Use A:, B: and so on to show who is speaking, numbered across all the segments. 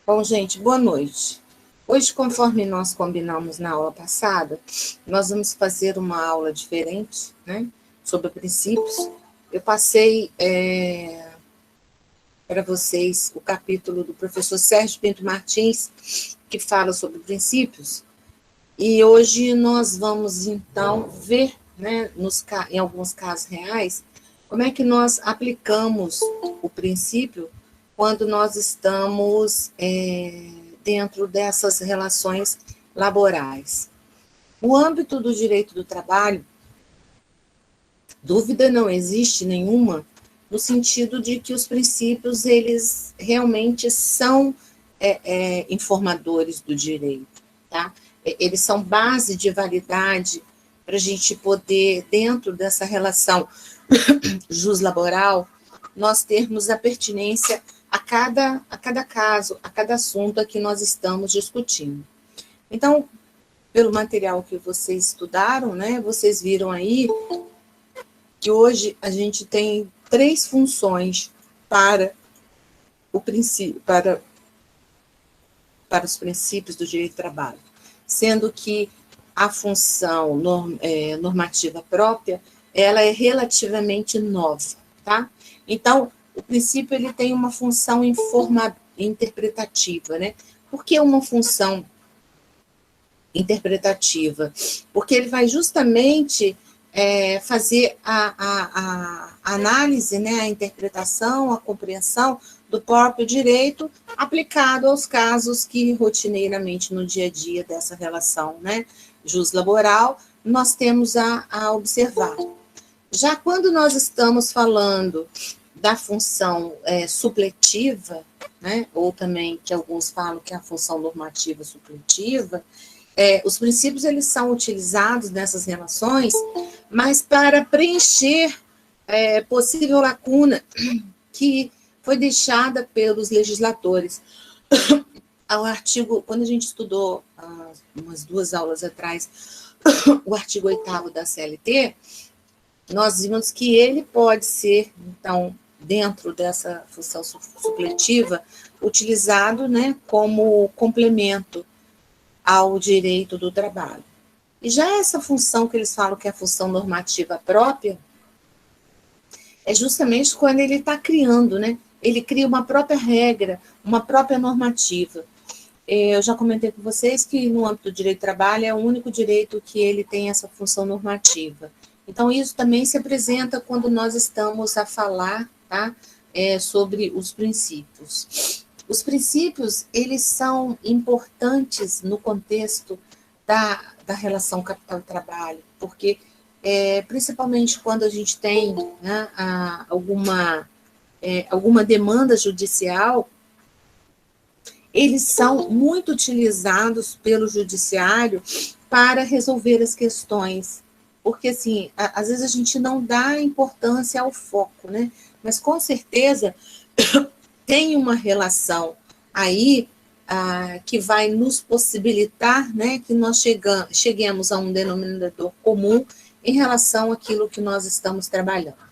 A: Bom, gente, boa noite. Hoje, conforme nós combinamos na aula passada, nós vamos fazer uma aula diferente, né, sobre princípios. Eu passei para vocês o capítulo do professor Sérgio Pinto Martins, que fala sobre princípios, e hoje nós vamos, então, ver, né, em alguns casos reais, como é que nós aplicamos o princípio quando nós estamos dentro dessas relações laborais. No âmbito do direito do trabalho, dúvida não existe nenhuma, no sentido de que os princípios, eles realmente são informadores do direito, tá? Eles são base de validade para a gente poder, dentro dessa relação juslaboral, nós termos a pertinência a cada caso, a cada assunto a que nós estamos discutindo. Então, pelo material que vocês estudaram, né, vocês viram aí que hoje a gente tem 3 funções para o princípio, para os princípios do direito do trabalho, sendo que a função normativa própria, ela é relativamente nova, tá? Então, o princípio, ele tem uma função interpretativa, né? Por que uma função interpretativa? Porque ele vai justamente fazer a análise, né, a interpretação, a compreensão do próprio direito aplicado aos casos que, rotineiramente, no dia a dia dessa relação, né, juslaboral, nós temos a observar. Já quando nós estamos falando da função supletiva, né, ou também que alguns falam que é a função normativa supletiva, os princípios, eles são utilizados nessas relações, mas para preencher possível lacuna que foi deixada pelos legisladores. Ao artigo, quando a gente estudou umas 2 aulas atrás, o artigo 8º da CLT, nós vimos que ele pode ser, então, dentro dessa função supletiva, utilizado, né, como complemento ao direito do trabalho. E já essa função que eles falam que é a função normativa própria, é justamente quando ele está criando, né, ele cria uma própria regra, uma própria normativa. Eu já comentei com vocês que no âmbito do direito do trabalho é o único direito que ele tem essa função normativa. Então, isso também se apresenta quando nós estamos a falar, tá, sobre os princípios. Os princípios, eles são importantes no contexto da relação capital-trabalho, porque, principalmente quando a gente tem, né, alguma demanda judicial, eles são muito utilizados pelo judiciário para resolver as questões. Porque, assim, às vezes a gente não dá importância ao foco, né? Mas, com certeza, tem uma relação aí que vai nos possibilitar, né, que nós cheguemos a um denominador comum em relação àquilo que nós estamos trabalhando.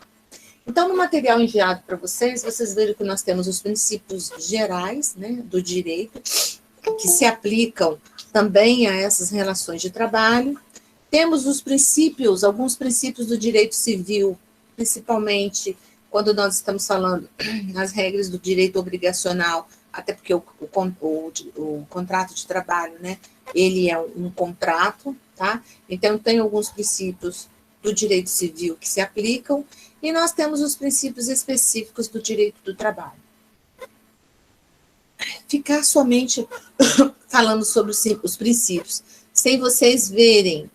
A: Então, no material enviado para vocês, vocês viram que nós temos os princípios gerais, né, do direito, que se aplicam também a essas relações de trabalho. Temos os princípios, alguns princípios do direito civil, principalmente quando nós estamos falando as regras do direito obrigacional, até porque o contrato de trabalho, né, ele é um contrato, tá? Então, tem alguns princípios do direito civil que se aplicam, e nós temos os princípios específicos do direito do trabalho. Ficar somente falando sobre os princípios, sem vocês verem,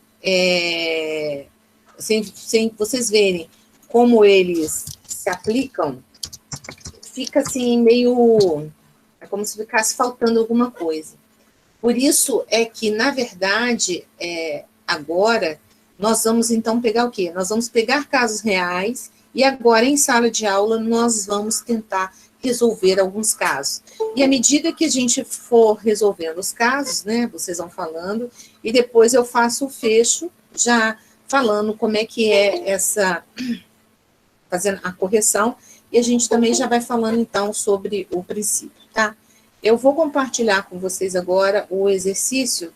A: sem vocês verem como eles se aplicam, fica assim meio, é como se ficasse faltando alguma coisa. Por isso é que, na verdade, agora, nós vamos então pegar o quê? Nós vamos pegar casos reais e agora, em sala de aula, nós vamos tentar resolver alguns casos. E à medida que a gente for resolvendo os casos, né, vocês vão falando, e depois eu faço o fecho, já falando como é que é essa, fazendo a correção, e a gente também já vai falando, então, sobre o princípio, tá? Eu vou compartilhar com vocês agora o exercício.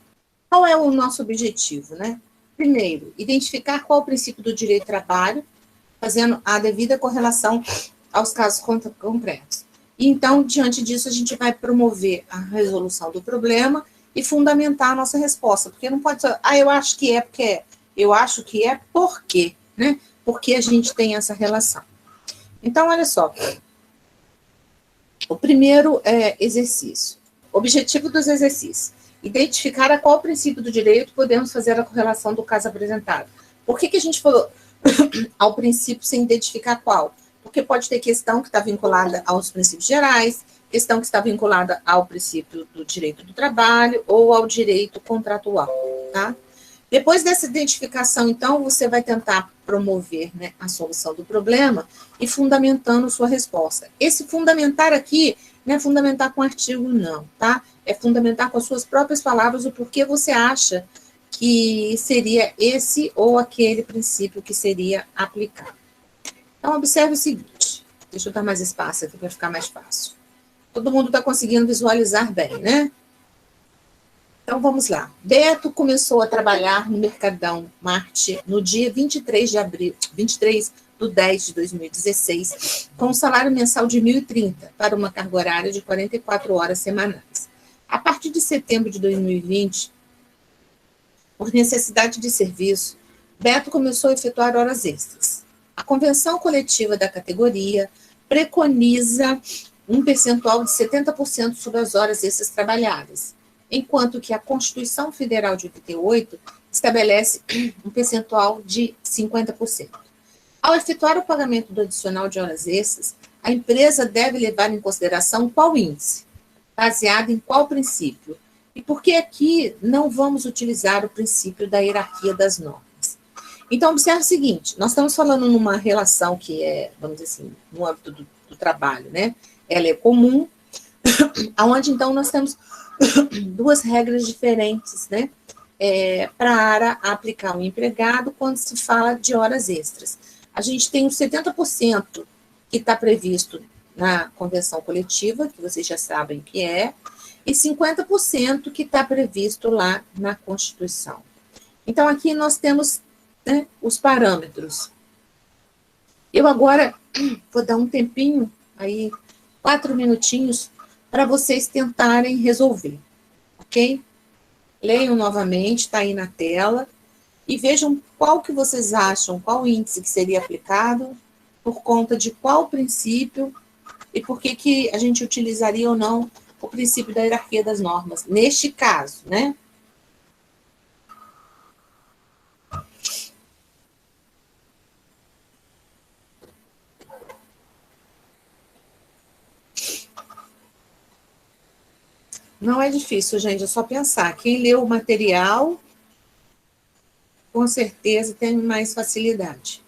A: Qual é o nosso objetivo, né? Primeiro, identificar qual é o princípio do direito do trabalho, fazendo a devida correlação aos casos concretos. E, então, diante disso, a gente vai promover a resolução do problema e fundamentar a nossa resposta, porque não pode ser, eu acho que é porque é, eu acho que é porque, né? Porque a gente tem essa relação. Então, olha só, o primeiro exercício, objetivo dos exercícios, identificar a qual princípio do direito podemos fazer a correlação do caso apresentado. Por que a gente falou ao princípio sem identificar qual? Porque pode ter questão que está vinculada aos princípios gerais, questão que está vinculada ao princípio do direito do trabalho ou ao direito contratual, tá? Depois dessa identificação, então, você vai tentar promover, né, a solução do problema e fundamentando sua resposta. Esse fundamentar aqui não é fundamentar com artigo, não, tá? É fundamentar com as suas próprias palavras o porquê você acha que seria esse ou aquele princípio que seria aplicado. Então, observe o seguinte. Deixa eu dar mais espaço aqui para ficar mais fácil. Todo mundo está conseguindo visualizar bem, né? Então, vamos lá. Beto começou a trabalhar no Mercadão Marte no dia 23 de abril, 23 de 10 de 2016, com um salário mensal de 1.030, para uma carga horária de 44 horas semanais. A partir de setembro de 2020, por necessidade de serviço, Beto começou a efetuar horas extras. A convenção coletiva da categoria preconiza um percentual de 70% sobre as horas extras trabalhadas, enquanto que a Constituição Federal de 88 estabelece um percentual de 50%. Ao efetuar o pagamento do adicional de horas extras, a empresa deve levar em consideração qual índice, baseado em qual princípio, e por que aqui não vamos utilizar o princípio da hierarquia das normas. Então, observe o seguinte, nós estamos falando numa relação que é, vamos dizer assim, no âmbito do trabalho, né? Ela é comum, onde então nós temos duas regras diferentes, né? Para aplicar o empregado quando se fala de horas extras. A gente tem os 70% que está previsto na convenção coletiva, que vocês já sabem o que é, e 50% que está previsto lá na Constituição. Então, aqui nós temos, né, os parâmetros. Eu agora vou dar um tempinho, aí 4 minutinhos, para vocês tentarem resolver, ok? Leiam novamente, está aí na tela, e vejam qual que vocês acham, qual índice que seria aplicado, por conta de qual princípio, e por que a gente utilizaria ou não o princípio da hierarquia das normas, neste caso, né? Não é difícil, gente, é só pensar. Quem leu o material, com certeza tem mais facilidade.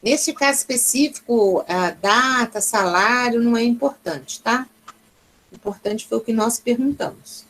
A: Nesse caso específico, a data, salário, não é importante, tá? O importante foi o que nós perguntamos.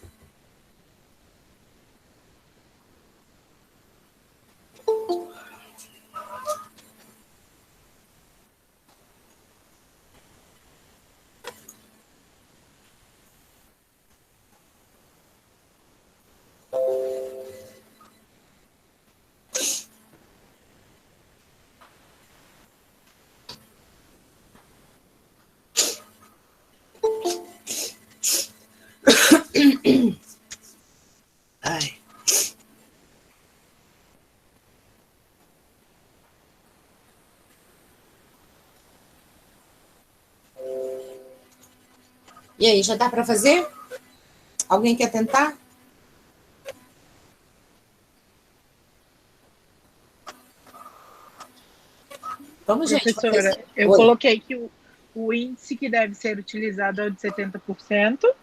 A: Ai. E aí, já dá para fazer? Alguém quer tentar? Vamos, gente.
B: Professora, eu
A: Oi.
B: coloquei que o índice que deve ser utilizado é o de 70%,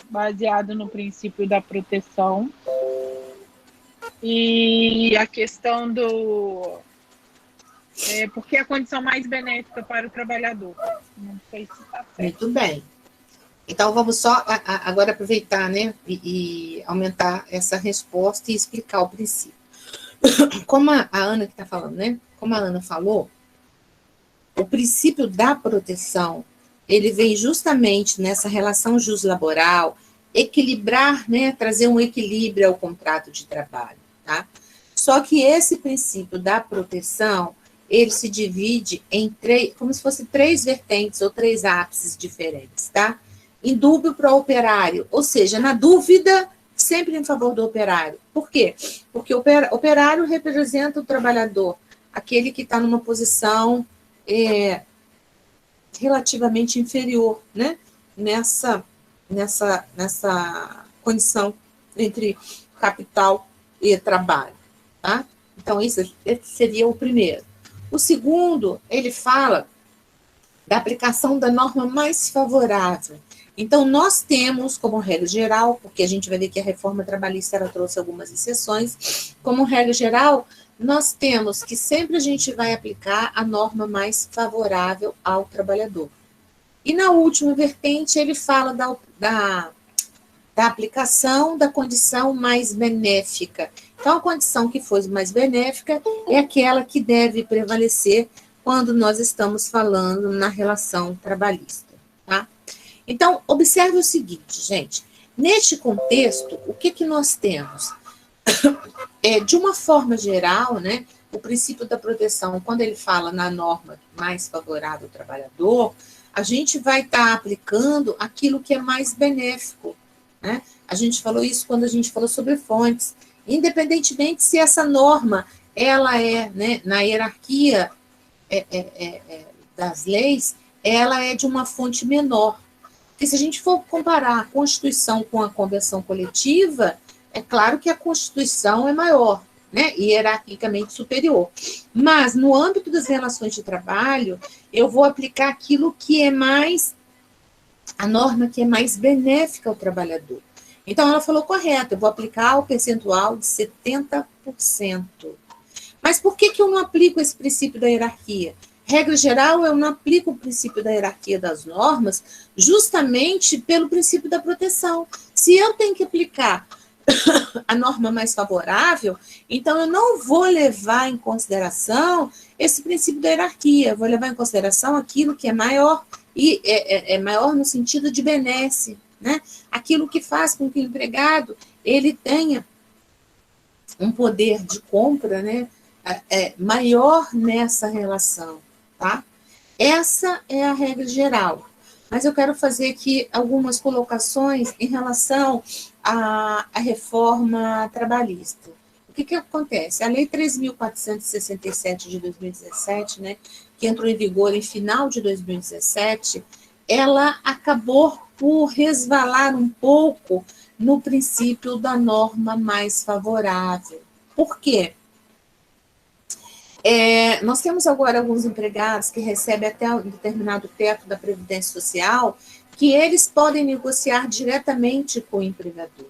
B: baseado no princípio da proteção. E a questão do... porque é a condição mais benéfica para o trabalhador. Não sei se está certo.
A: Muito bem. Então, vamos só agora aproveitar, né, e aumentar essa resposta e explicar o princípio. Como a Ana que está falando, né? Como a Ana falou, o princípio da proteção, ele vem justamente nessa relação juslaboral, equilibrar, né, trazer um equilíbrio ao contrato de trabalho, tá? Só que esse princípio da proteção, ele se divide em três, como se fosse três vertentes ou três ápices diferentes, tá? Indúbio para o operário, ou seja, na dúvida, sempre em favor do operário. Por quê? Porque o operário representa o trabalhador, aquele que está numa posição relativamente inferior, né? Nessa condição entre capital e trabalho, tá? Então, esse seria o primeiro. O segundo, ele fala da aplicação da norma mais favorável. Então, nós temos, como regra geral, porque a gente vai ver que a reforma trabalhista ela trouxe algumas exceções, como regra geral, nós temos que sempre a gente vai aplicar a norma mais favorável ao trabalhador. E na última vertente, ele fala da aplicação da condição mais benéfica. Então, a condição que for mais benéfica é aquela que deve prevalecer quando nós estamos falando na relação trabalhista, tá? Então, observe o seguinte, gente. Neste contexto, o que nós temos? De uma forma geral, né, o princípio da proteção, quando ele fala na norma mais favorável ao trabalhador, a gente vai estar aplicando aquilo que é mais benéfico, né? A gente falou isso quando a gente falou sobre fontes. Independentemente se essa norma, ela né, na hierarquia das leis, ela é de uma fonte menor. Porque se a gente for comparar a Constituição com a Convenção Coletiva, é claro que a Constituição é maior, né, hierarquicamente superior. Mas, no âmbito das relações de trabalho, eu vou aplicar aquilo que é mais, a norma que é mais benéfica ao trabalhador. Então, ela falou correto, eu vou aplicar o percentual de 70%. Mas por que eu não aplico esse princípio da hierarquia? Regra geral, eu não aplico o princípio da hierarquia das normas justamente pelo princípio da proteção. Se eu tenho que aplicar a norma mais favorável, então eu não vou levar em consideração esse princípio da hierarquia, eu vou levar em consideração aquilo que é maior, e é maior no sentido de benesse, né? Aquilo que faz com que o empregado ele tenha um poder de compra, né, maior nessa relação, tá? Essa é a regra geral. Mas eu quero fazer aqui algumas colocações em relação à reforma trabalhista. O que acontece? A Lei 3.467 de 2017, né, que entrou em vigor em final de 2017, ela acabou por resvalar um pouco no princípio da norma mais favorável. Por quê? Nós temos agora alguns empregados que recebem até um determinado teto da Previdência Social, que eles podem negociar diretamente com o empregador,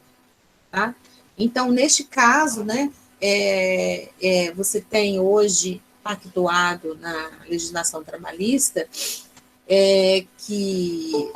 A: tá? Então, neste caso, né, você tem hoje pactuado na legislação trabalhista que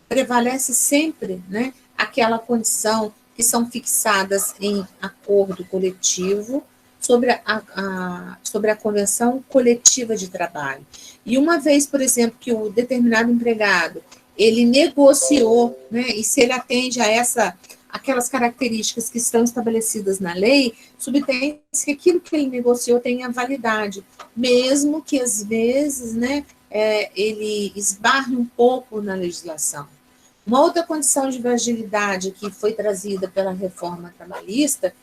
A: prevalece sempre, né, aquela condição que são fixadas em acordo coletivo sobre a convenção coletiva de trabalho. E uma vez, por exemplo, que o determinado empregado, ele negociou, né, e se ele atende a aquelas características que estão estabelecidas na lei, subtende-se que aquilo que ele negociou tenha validade, mesmo que, às vezes, né, ele esbarre um pouco na legislação. Uma outra condição de fragilidade que foi trazida pela reforma trabalhista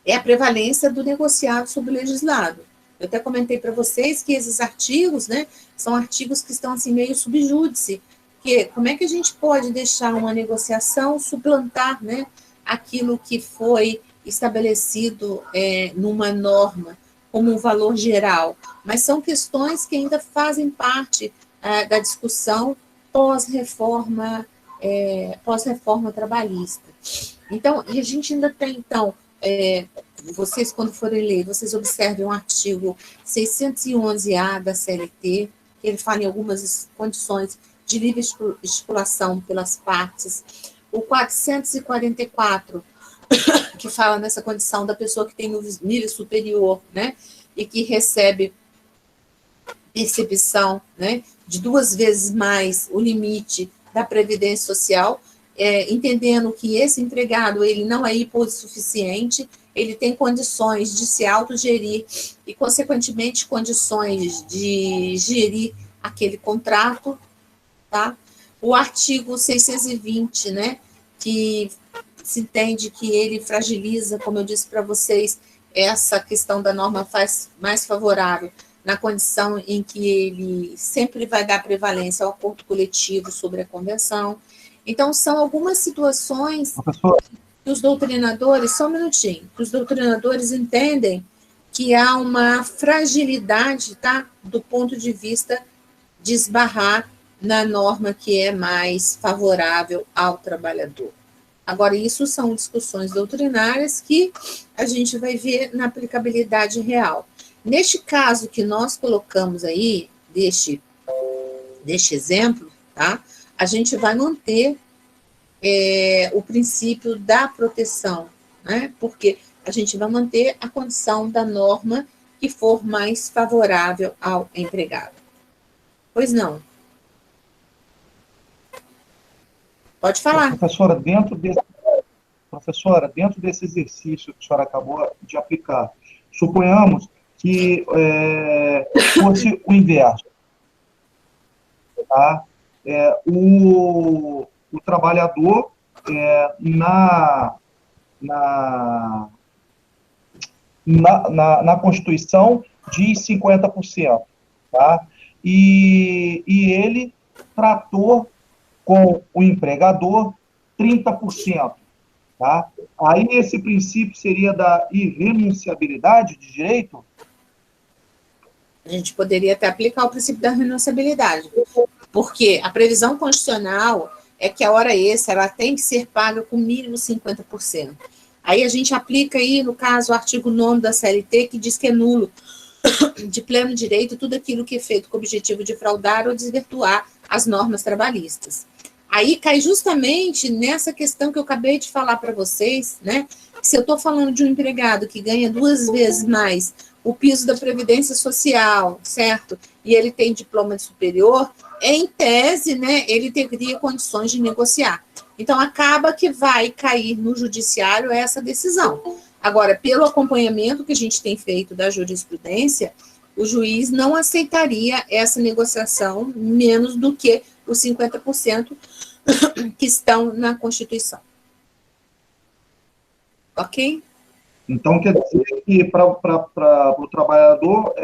A: é a prevalência do negociado sobre o legislado. Eu até comentei para vocês que esses artigos, né, são artigos que estão assim meio sub júdice, que como é que a gente pode deixar uma negociação suplantar, né, aquilo que foi estabelecido numa norma como um valor geral, mas são questões que ainda fazem parte da discussão pós-reforma trabalhista. Então, e a gente ainda tem, então, vocês, quando forem ler, vocês observem o artigo 611-A da CLT, que ele fala em algumas condições de livre estipulação pelas partes. O 444, que fala nessa condição da pessoa que tem nível superior, né, e que recebe percepção, né, de 2 vezes mais o limite da Previdência Social, entendendo que esse empregado ele não é hipossuficiente, ele tem condições de se autogerir e, consequentemente, condições de gerir aquele contrato, tá? O artigo 620, né, que se entende que ele fragiliza, como eu disse para vocês, essa questão da norma faz mais favorável na condição em que ele sempre vai dar prevalência ao acordo coletivo sobre a convenção. Então, são algumas situações que os doutrinadores, só um minutinho, que os doutrinadores entendem que há uma fragilidade, tá, do ponto de vista de esbarrar na norma que é mais favorável ao trabalhador. Agora, isso são discussões doutrinárias que a gente vai ver na aplicabilidade real. Neste caso que nós colocamos aí, deste exemplo, tá? A gente vai manter o princípio da proteção, né? Porque a gente vai manter a condição da norma que for mais favorável ao empregado. Pois não. Pode falar.
C: Professora, dentro desse exercício que a senhora acabou de aplicar, suponhamos que fosse o inverso. Tá? O trabalhador, na Constituição, diz 50%. Tá? E ele tratou com o empregador 30%. Tá? Aí esse princípio seria da irrenunciabilidade de direito?
A: A gente poderia até aplicar o princípio da renunciabilidade, porque a previsão constitucional é que a hora extra ela tem que ser paga com mínimo 50%. Aí a gente aplica aí, no caso, o artigo 9º da CLT, que diz que é nulo de pleno direito tudo aquilo que é feito com o objetivo de fraudar ou desvirtuar as normas trabalhistas. Aí cai justamente nessa questão que eu acabei de falar para vocês, né? Se eu estou falando de um empregado que ganha 2 vezes mais o piso da Previdência Social, certo? E ele tem diploma de superior, em tese, né, ele teria condições de negociar. Então, acaba que vai cair no judiciário essa decisão. Agora, pelo acompanhamento que a gente tem feito da jurisprudência, o juiz não aceitaria essa negociação menos do que os 50% que estão na Constituição. Ok?
C: Então, quer dizer que para o trabalhador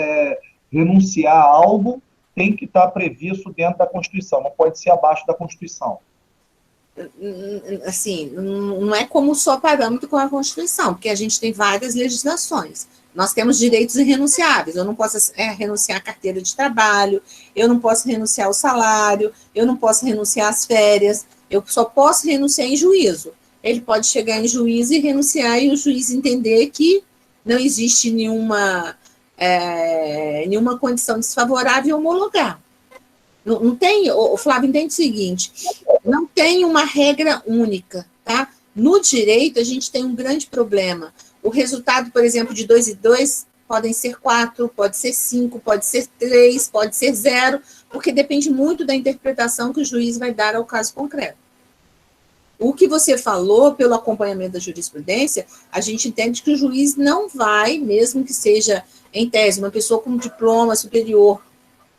C: renunciar a algo tem que estar previsto dentro da Constituição, não pode ser abaixo da Constituição.
A: Assim, não é como só parâmetro com a Constituição, porque a gente tem várias legislações. Nós temos direitos irrenunciáveis. Eu não posso renunciar à carteira de trabalho, eu não posso renunciar ao salário, eu não posso renunciar às férias, eu só posso renunciar em juízo. Ele pode chegar em juízo e renunciar e o juiz entender que não existe nenhuma condição desfavorável e homologar. Não tem, o Flávio entende o seguinte, não tem uma regra única, tá? No direito, a gente tem um grande problema. O resultado, por exemplo, de 2 e 2 podem ser 4, pode ser 5, pode ser 3, pode ser 0, porque depende muito da interpretação que o juiz vai dar ao caso concreto. O que você falou, pelo acompanhamento da jurisprudência, a gente entende que o juiz não vai, mesmo que seja, em tese, uma pessoa com diploma superior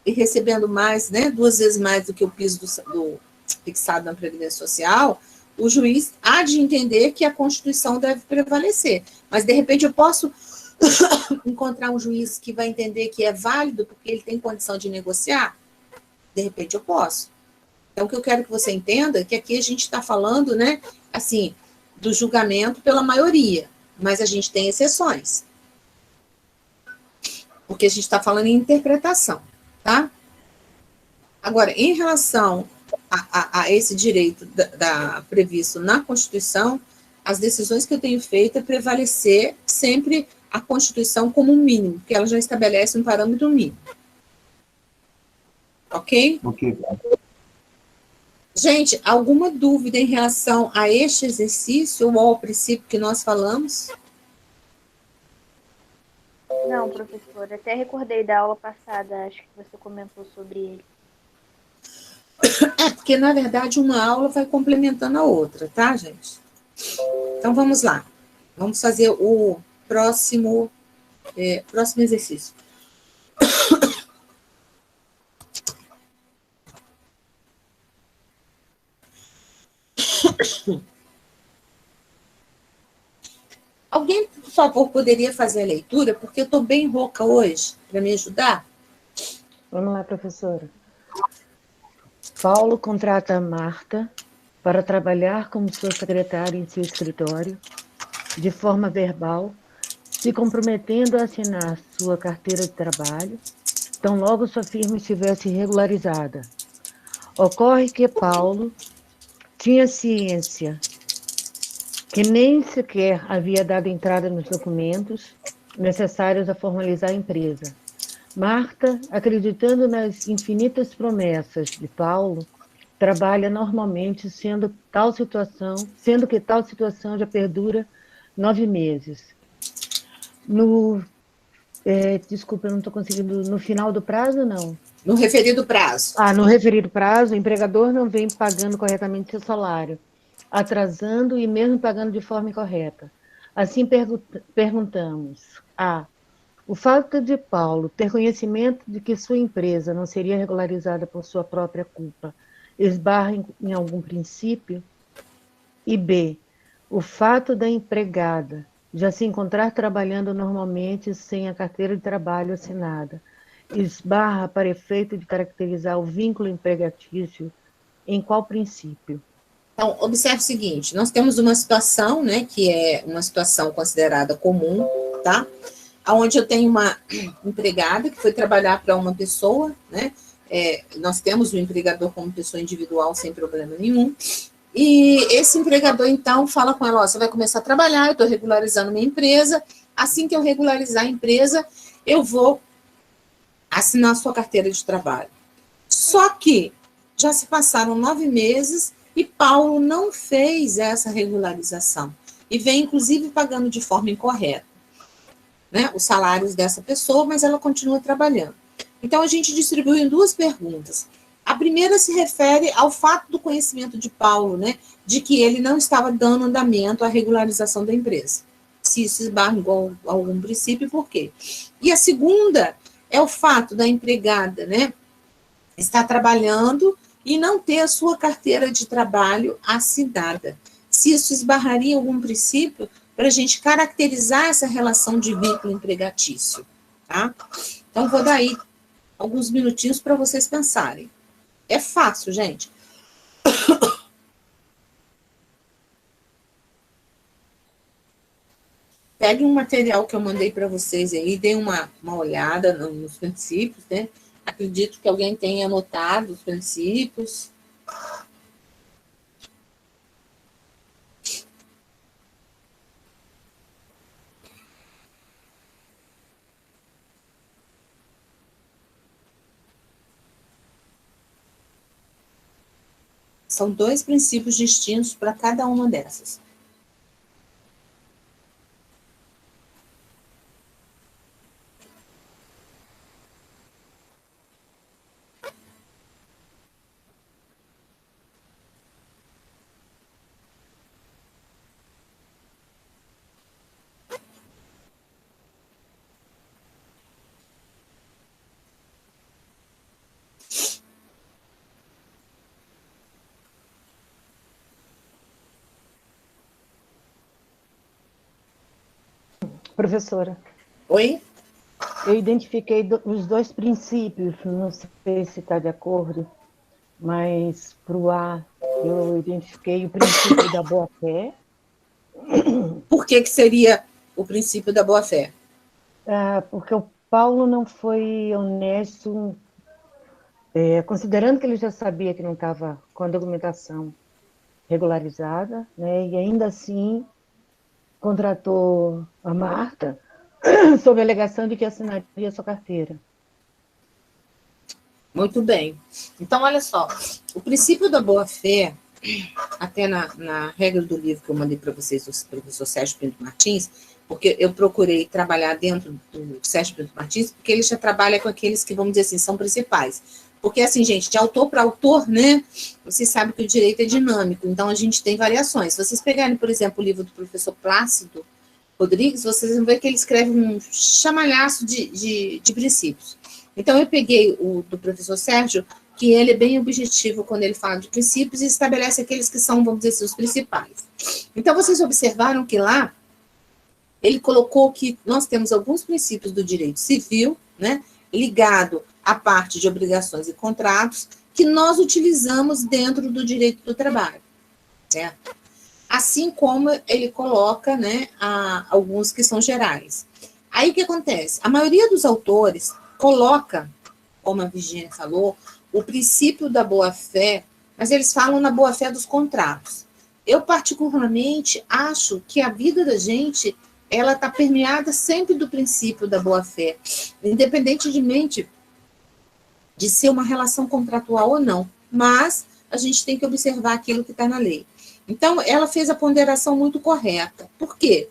A: e recebendo mais, né, 2 vezes mais do que o piso do fixado na Previdência Social, o juiz há de entender que a Constituição deve prevalecer. Mas, de repente, eu posso encontrar um juiz que vai entender que é válido porque ele tem condição de negociar? De repente, eu posso. Então, o que eu quero que você entenda é que aqui a gente está falando, né, assim, do julgamento pela maioria. mas a gente tem exceções. Porque a gente está falando em interpretação, tá? Agora, em relação a esse direito previsto na Constituição, as decisões que eu tenho feito é prevalecer sempre a Constituição como um mínimo, porque ela já estabelece um parâmetro mínimo. Ok?
C: Ok.
A: Gente, alguma dúvida em relação a este exercício ou ao princípio que nós falamos?
D: Não, professora. Até recordei da aula passada, acho que você comentou sobre ele.
A: É, porque, na verdade, uma aula vai complementando a outra, tá, gente? Então, vamos lá. Vamos fazer o próximo exercício. Alguém, por favor, poderia fazer a leitura? Porque eu estou bem rouca hoje, para me ajudar?
E: Vamos lá, professora. Paulo contrata Marta para trabalhar como sua secretária em seu escritório, de forma verbal, se comprometendo a assinar sua carteira de trabalho, tão logo sua firma estivesse regularizada. Ocorre que Paulo tinha ciência que nem sequer havia dado entrada nos documentos necessários a formalizar a empresa. Marta, acreditando nas infinitas promessas de Paulo, trabalha normalmente, sendo que tal situação já perdura 9 meses. Desculpa, eu não estou conseguindo. No final do prazo, não?
A: No referido prazo.
E: No referido prazo, o empregador não vem pagando corretamente seu salário, atrasando e mesmo pagando de forma incorreta. Assim, perguntamos: o fato de Paulo ter conhecimento de que sua empresa não seria regularizada por sua própria culpa esbarra em algum princípio? E B, o fato da empregada já se encontrar trabalhando normalmente sem a carteira de trabalho assinada esbarra para efeito de caracterizar o vínculo empregatício em qual princípio?
A: Então, observe o seguinte, nós temos uma situação, né, que é uma situação considerada comum, tá? Onde eu tenho uma empregada que foi trabalhar para uma pessoa, né? Nós temos o empregador como pessoa individual sem problema nenhum, e esse empregador, então, fala com ela, você vai começar a trabalhar, eu estou regularizando minha empresa, assim que eu regularizar a empresa, eu vou assinar a sua carteira de trabalho. Só que já se passaram 9 meses e Paulo não fez essa regularização, e vem, inclusive, pagando de forma incorreta, né, os salários dessa pessoa, mas ela continua trabalhando. Então, a gente distribuiu em 2 perguntas. A primeira se refere ao fato do conhecimento de Paulo, né, de que ele não estava dando andamento à regularização da empresa. Se isso esbarra em algum princípio, por quê? E a segunda é o fato da empregada, né, estar trabalhando e não ter a sua carteira de trabalho assinada. Se isso esbarraria em algum princípio, para a gente caracterizar essa relação de vínculo empregatício, tá? Então, vou dar aí alguns minutinhos para vocês pensarem. É fácil, gente. Pegue um material que eu mandei para vocês aí, dê uma olhada nos princípios, né? Acredito que alguém tenha anotado os princípios. São 2 princípios distintos para cada uma dessas.
E: Professora.
A: Oi?
E: Eu identifiquei os 2 princípios, não sei se está de acordo, mas para o A eu identifiquei o princípio da boa-fé
A: Por que seria o princípio da boa-fé?
E: Porque o Paulo não foi honesto, considerando que ele já sabia que não estava com a documentação regularizada, né, e ainda assim contratou a Marta sob a alegação de que assinaria sua carteira.
A: Muito bem. Então, olha só, o princípio da boa-fé, até na regra do livro que eu mandei para vocês, do professor Sérgio Pinto Martins, porque eu procurei trabalhar dentro do Sérgio Pinto Martins, porque ele já trabalha com aqueles que, vamos dizer assim, são principais. Porque, assim, gente, de autor para autor, né, vocês sabem que o direito é dinâmico, então a gente tem variações. Se vocês pegarem, por exemplo, o livro do professor Plácido Rodrigues, vocês vão ver que ele escreve um chamalhaço de princípios. Então, eu peguei o do professor Sérgio, que ele é bem objetivo quando ele fala de princípios e estabelece aqueles que são, vamos dizer assim, os principais. Então, vocês observaram que lá, ele colocou que nós temos alguns princípios do direito civil, né, ligado à parte de obrigações e contratos, que nós utilizamos dentro do direito do trabalho, certo? Assim como ele coloca, né, alguns que são gerais. Aí, o que acontece? A maioria dos autores coloca, como a Virginia falou, o princípio da boa-fé, mas eles falam na boa-fé dos contratos. Eu, particularmente, acho que a vida da gente, ela está permeada sempre do princípio da boa-fé, independentemente de ser uma relação contratual ou não, mas a gente tem que observar aquilo que está na lei. Então, ela fez a ponderação muito correta. Por quê?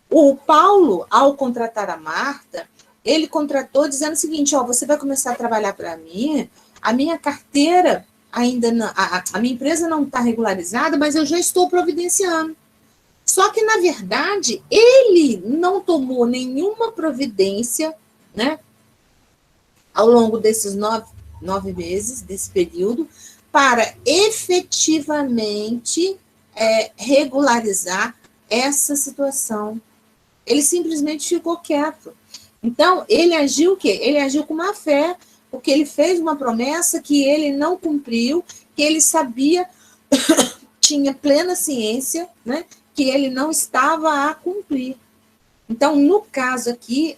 A: O Paulo, ao contratar a Marta, ele contratou dizendo o seguinte, ó, você vai começar a trabalhar para mim, a minha carteira ainda não, a minha empresa não está regularizada, mas eu já estou providenciando. Só que, na verdade, ele não tomou nenhuma providência, né, ao longo desses nove meses, desse período, para efetivamente regularizar essa situação. Ele simplesmente ficou quieto. Então, ele agiu o quê? Ele agiu com má fé, porque ele fez uma promessa que ele não cumpriu, que ele sabia, tinha plena ciência, né, que ele não estava a cumprir. Então, no caso aqui,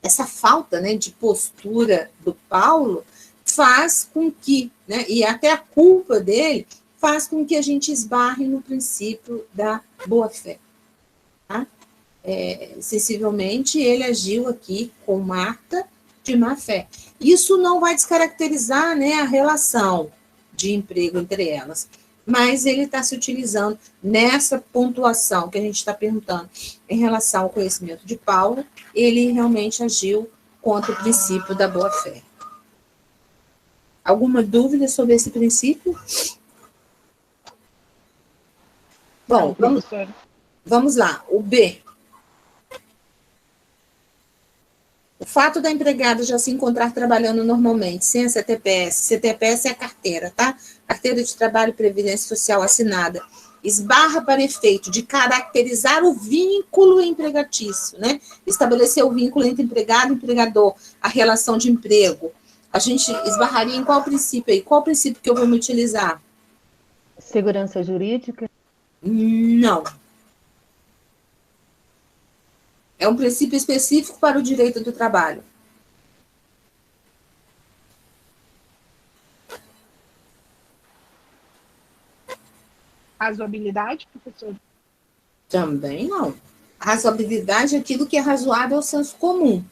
A: essa falta, né, de postura do Paulo faz com que, né, e até a culpa dele, faz com que a gente esbarre no princípio da boa-fé. Tá? Sensivelmente, ele agiu aqui com Marta de má-fé. Isso não vai descaracterizar, né, a relação de emprego entre elas, mas ele está se utilizando nessa pontuação que a gente está perguntando em relação ao conhecimento de Paulo, ele realmente agiu contra o princípio da boa-fé. Alguma dúvida sobre esse princípio? Bom, vamos lá. O B. O fato da empregada já se encontrar trabalhando normalmente, sem a CTPS. CTPS é a carteira, tá? Carteira de Trabalho e Previdência Social assinada. Esbarra para efeito de caracterizar o vínculo empregatício, né? Estabelecer o vínculo entre empregado e empregador, a relação de emprego. A gente esbarraria em qual princípio aí? Qual princípio que eu vou me utilizar?
E: Segurança jurídica?
A: Não. É um princípio específico para o direito do trabalho.
B: Razoabilidade, professor?
A: Também não. Razoabilidade é aquilo que é razoável ao senso comum.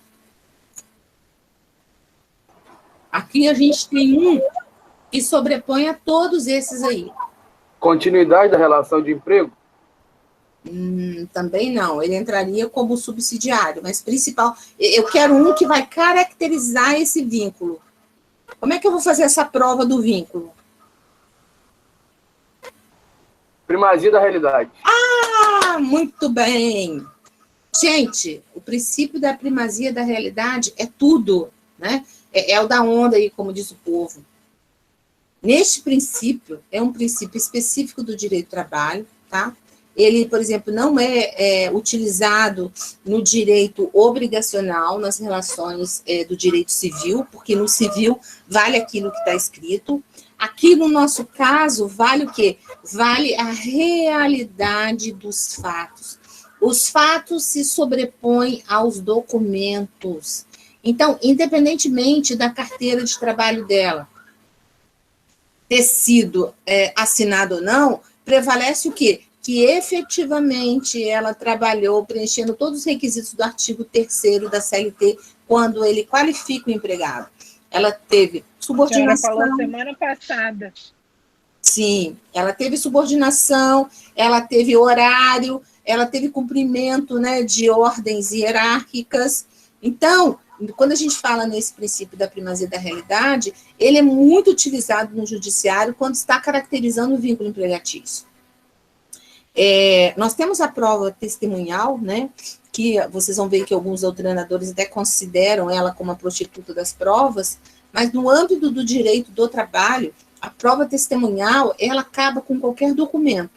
A: Aqui a gente tem um que sobrepõe a todos esses aí.
F: Continuidade da relação de emprego?
A: Também não. Ele entraria como subsidiário, mas principal. Eu quero um que vai caracterizar esse vínculo. Como é que eu vou fazer essa prova do vínculo?
F: Primazia da realidade.
A: Ah, muito bem. Gente, o princípio da primazia da realidade é tudo, né? É o da onda aí, como diz o povo. Neste princípio, é um princípio específico do direito do trabalho, tá? Ele, por exemplo, não é utilizado no direito obrigacional, nas relações do direito civil, porque no civil vale aquilo que está escrito. Aqui, no nosso caso, vale o quê? Vale a realidade dos fatos. Os fatos se sobrepõem aos documentos. Então, independentemente da carteira de trabalho dela ter sido assinado ou não, prevalece o quê? Que efetivamente ela trabalhou preenchendo todos os requisitos do artigo 3º da CLT quando ele qualifica o empregado. Ela teve subordinação.
B: A senhora falou semana passada.
A: Sim, ela teve subordinação, ela teve horário, ela teve cumprimento, né, de ordens hierárquicas. Então, quando a gente fala nesse princípio da primazia da realidade, ele é muito utilizado no judiciário quando está caracterizando o vínculo empregatício. Nós temos a prova testemunhal, né, que vocês vão ver que alguns doutrinadores até consideram ela como a prostituta das provas, mas no âmbito do direito do trabalho, a prova testemunhal, ela acaba com qualquer documento.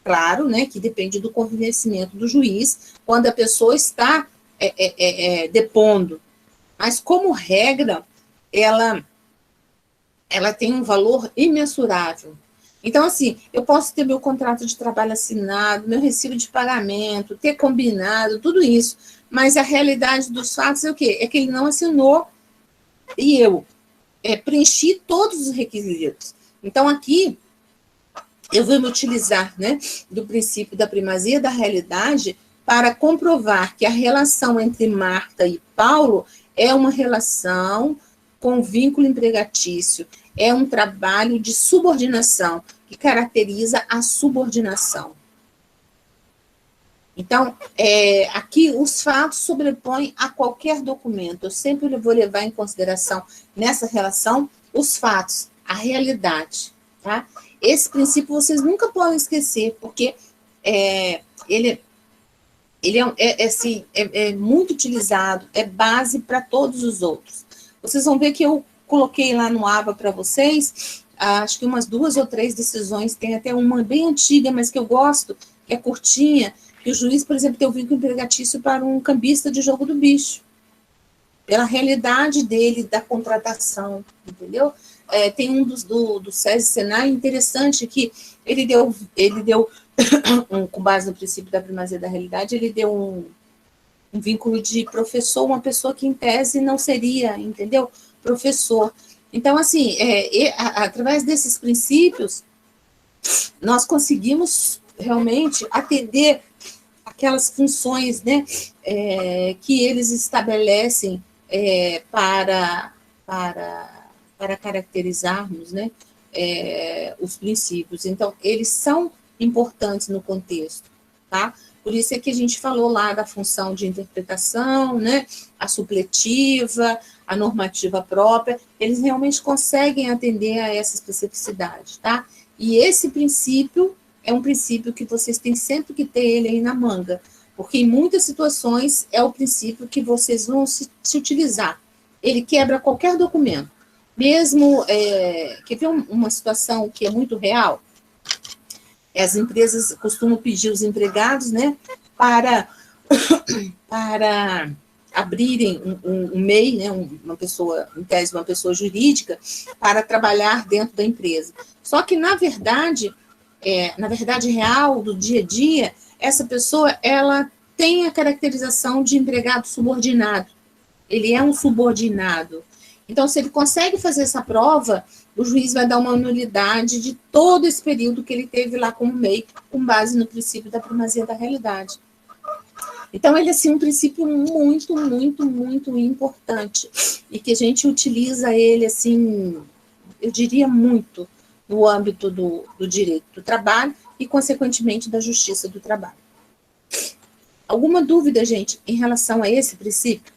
A: Claro, né, que depende do conhecimento do juiz, quando a pessoa está depondo. Mas, como regra, ela tem um valor imensurável. Então, assim, eu posso ter meu contrato de trabalho assinado, meu recibo de pagamento, ter combinado, tudo isso, mas a realidade dos fatos é o quê? É que ele não assinou e eu preenchi todos os requisitos. Então, aqui, eu vou me utilizar, né, do princípio da primazia da realidade para comprovar que a relação entre Marta e Paulo é uma relação com vínculo empregatício, é um trabalho de subordinação, que caracteriza a subordinação. Então, aqui os fatos sobrepõem a qualquer documento. Eu sempre vou levar em consideração, nessa relação, os fatos, a realidade. Tá? Esse princípio vocês nunca podem esquecer, porque ele é muito utilizado, é base para todos os outros. Vocês vão ver que eu coloquei lá no ABA para vocês, acho que umas 2 ou 3 decisões, tem até uma bem antiga, mas que eu gosto, que é curtinha, que o juiz, por exemplo, tem o vínculo empregatício para um cambista de jogo do bicho, pela realidade dele, da contratação, entendeu? Tem um do SESI Senai interessante, que ele deu com base no princípio da primazia da realidade, ele deu um vínculo de professor, uma pessoa que em tese não seria, entendeu? Professor. Então, assim, através desses princípios, nós conseguimos realmente atender aquelas funções, né, que eles estabelecem para caracterizarmos, né, os princípios. Então, eles são importantes no contexto, tá? Por isso é que a gente falou lá da função de interpretação, né, a supletiva, a normativa própria, eles realmente conseguem atender a essa especificidade, tá? E esse princípio é um princípio que vocês têm sempre que ter ele aí na manga, porque em muitas situações é o princípio que vocês vão se utilizar. Ele quebra qualquer documento. Mesmo, quer ver uma situação que é muito real? As empresas costumam pedir os empregados, né, para abrirem um MEI, né, uma pessoa, em tese, uma pessoa jurídica, para trabalhar dentro da empresa. Só que, na verdade real, do dia a dia, essa pessoa, ela tem a caracterização de empregado subordinado. Ele é um subordinado. Então, se ele consegue fazer essa prova, o juiz vai dar uma nulidade de todo esse período que ele teve lá como MEI, com base no princípio da primazia da realidade. Então, ele é, assim, um princípio muito, muito, muito importante, e que a gente utiliza ele, assim, eu diria muito, no âmbito do direito do trabalho e, consequentemente, da justiça do trabalho. Alguma dúvida, gente, em relação a esse princípio?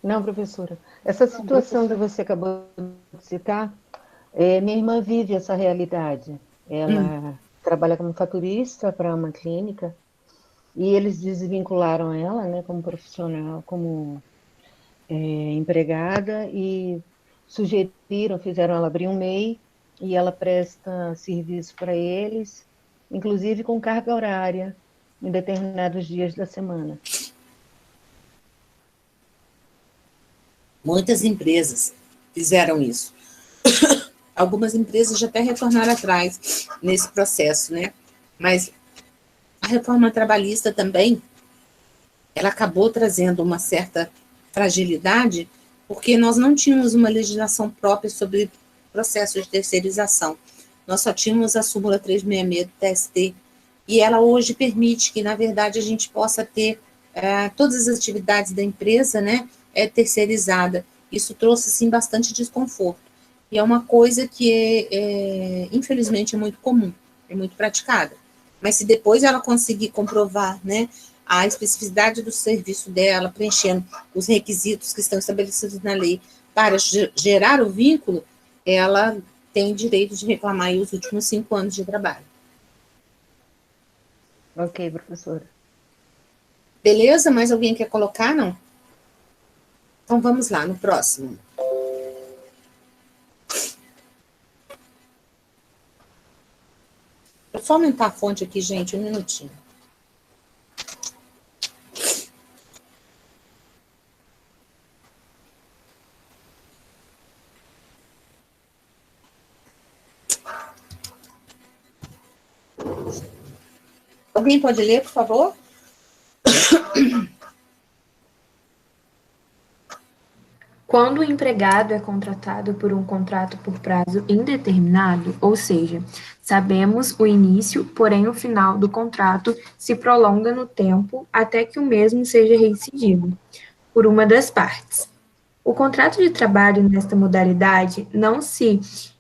E: Não, professora. Essa situação que você acabou de citar, minha irmã vive essa realidade. Ela trabalha como faturista para uma clínica e eles desvincularam ela, né, como profissional, como empregada, e fizeram ela abrir um MEI e ela presta serviço para eles, inclusive com carga horária em determinados dias da semana.
A: Muitas empresas fizeram isso. Algumas empresas já até retornaram atrás nesse processo, né? Mas a reforma trabalhista também, ela acabou trazendo uma certa fragilidade, porque nós não tínhamos uma legislação própria sobre processos de terceirização. Nós só tínhamos a súmula 366 do TST, e ela hoje permite que, na verdade, a gente possa ter todas as atividades da empresa, né, terceirizada. Isso trouxe, sim, bastante desconforto. E é uma coisa que, infelizmente, é muito comum, é muito praticada. Mas se depois ela conseguir comprovar, né, a especificidade do serviço dela, preenchendo os requisitos que estão estabelecidos na lei para gerar o vínculo, ela tem direito de reclamar aí os últimos 5 anos de trabalho.
E: Ok, professora.
A: Beleza? Mais alguém quer colocar, não? Então, vamos lá, no próximo. Vou só aumentar a fonte aqui, gente, um minutinho. Alguém pode ler, por favor?
G: Quando o empregado é contratado por um contrato por prazo indeterminado, ou seja, sabemos o início, porém o final do contrato se prolonga no tempo até que o mesmo seja rescindido por uma das partes. O contrato de trabalho nesta modalidade não se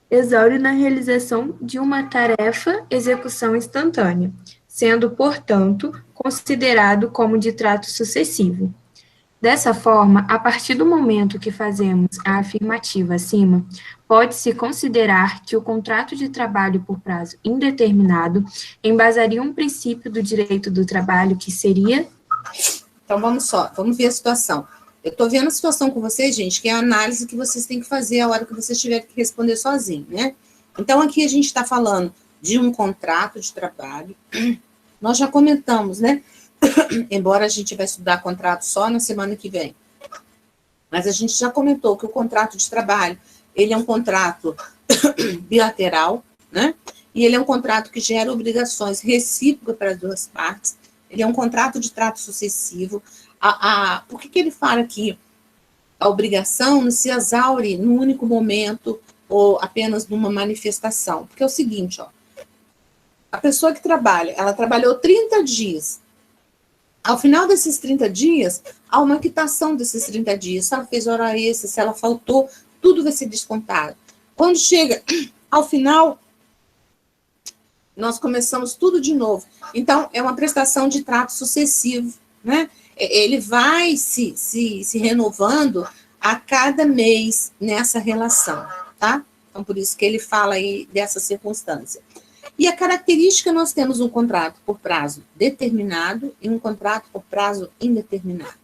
G: exaure na realização de uma tarefa execução instantânea, sendo, portanto, considerado como de trato sucessivo. Dessa forma, a partir do momento que fazemos a afirmativa acima, pode-se considerar que o contrato de trabalho por prazo indeterminado embasaria um princípio do direito do trabalho que seria...
A: Então, vamos ver a situação. Eu estou vendo a situação com vocês, gente, que é a análise que vocês têm que fazer a hora que vocês tiverem que responder sozinho, né? Então, aqui a gente está falando de um contrato de trabalho. Nós já comentamos, né? Embora a gente vai estudar contrato só na semana que vem. Mas a gente já comentou que o contrato de trabalho, ele é um contrato bilateral, né? E ele é um contrato que gera obrigações recíprocas para as duas partes. Ele é um contrato de trato sucessivo. Por que ele fala que a obrigação não se exaure num único momento ou apenas numa manifestação? Porque é o seguinte, ó, a pessoa que trabalha, ela trabalhou 30 dias. Ao final desses 30 dias, há uma quitação desses 30 dias. Se ela fez hora extra, se ela faltou, tudo vai ser descontado. Quando chega ao final, nós começamos tudo de novo. Então, é uma prestação de trato sucessivo, né? Ele vai se renovando a cada mês nessa relação, tá? Então, por isso que ele fala aí dessa circunstância. E a característica, nós temos um contrato por prazo determinado e um contrato por prazo indeterminado.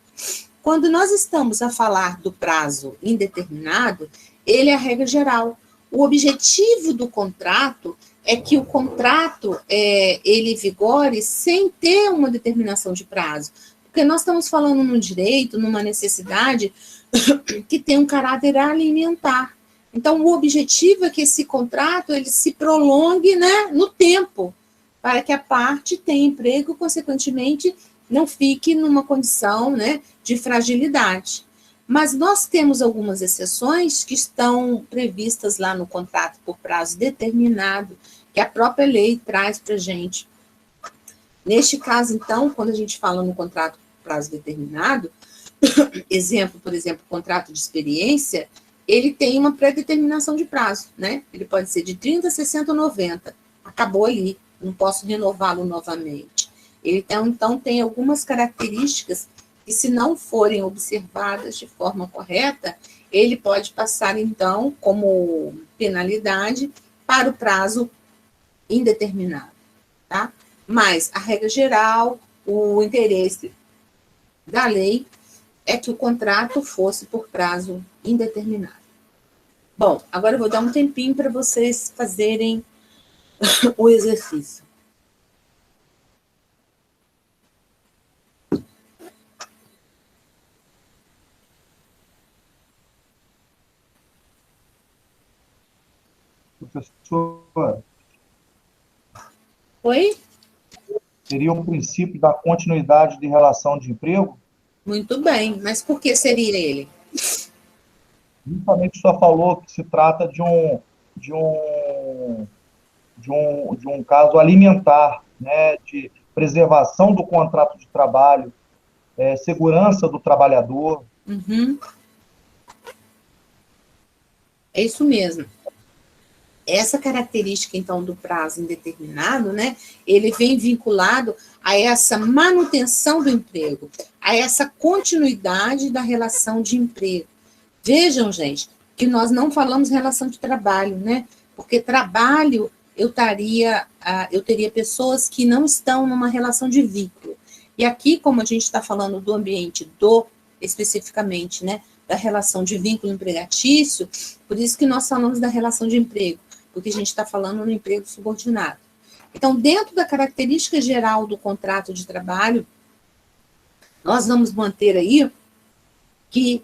A: Quando nós estamos a falar do prazo indeterminado, ele é a regra geral. O objetivo do contrato é que o contrato ele vigore sem ter uma determinação de prazo. Porque nós estamos falando num direito, numa necessidade que tem um caráter alimentar. Então, o objetivo é que esse contrato ele se prolongue, né, no tempo, para que a parte tenha emprego, consequentemente, não fique numa condição, né, de fragilidade. Mas nós temos algumas exceções que estão previstas lá no contrato por prazo determinado, que a própria lei traz para a gente. Neste caso, então, quando a gente fala no contrato por prazo determinado, por exemplo, contrato de experiência, ele tem uma pré-determinação de prazo, né? Ele pode ser de 30, 60 ou 90. Acabou ali, não posso renová-lo novamente. Ele então tem algumas características que, se não forem observadas de forma correta, ele pode passar, então, como penalidade para o prazo indeterminado, tá? Mas a regra geral, o interesse da lei é que o contrato fosse por prazo indeterminado. Bom, agora eu vou dar um tempinho para vocês fazerem o exercício.
C: Professora,
A: Oi?
C: seria o princípio da continuidade de relação de emprego?
A: Muito bem, mas por que seria ele?
C: Justamente só falou que se trata de um caso alimentar, né, de preservação do contrato de trabalho, segurança do trabalhador.
A: Uhum. É isso mesmo. Essa característica, então, do prazo indeterminado, né, ele vem vinculado a essa manutenção do emprego, a essa continuidade da relação de emprego. Vejam, gente, que nós não falamos relação de trabalho, né, porque trabalho, eu teria pessoas que não estão numa relação de vínculo. E aqui, como a gente está falando do ambiente especificamente, né, da relação de vínculo empregatício, por isso que nós falamos da relação de emprego, porque a gente está falando no emprego subordinado. Então, dentro da característica geral do contrato de trabalho, nós vamos manter aí que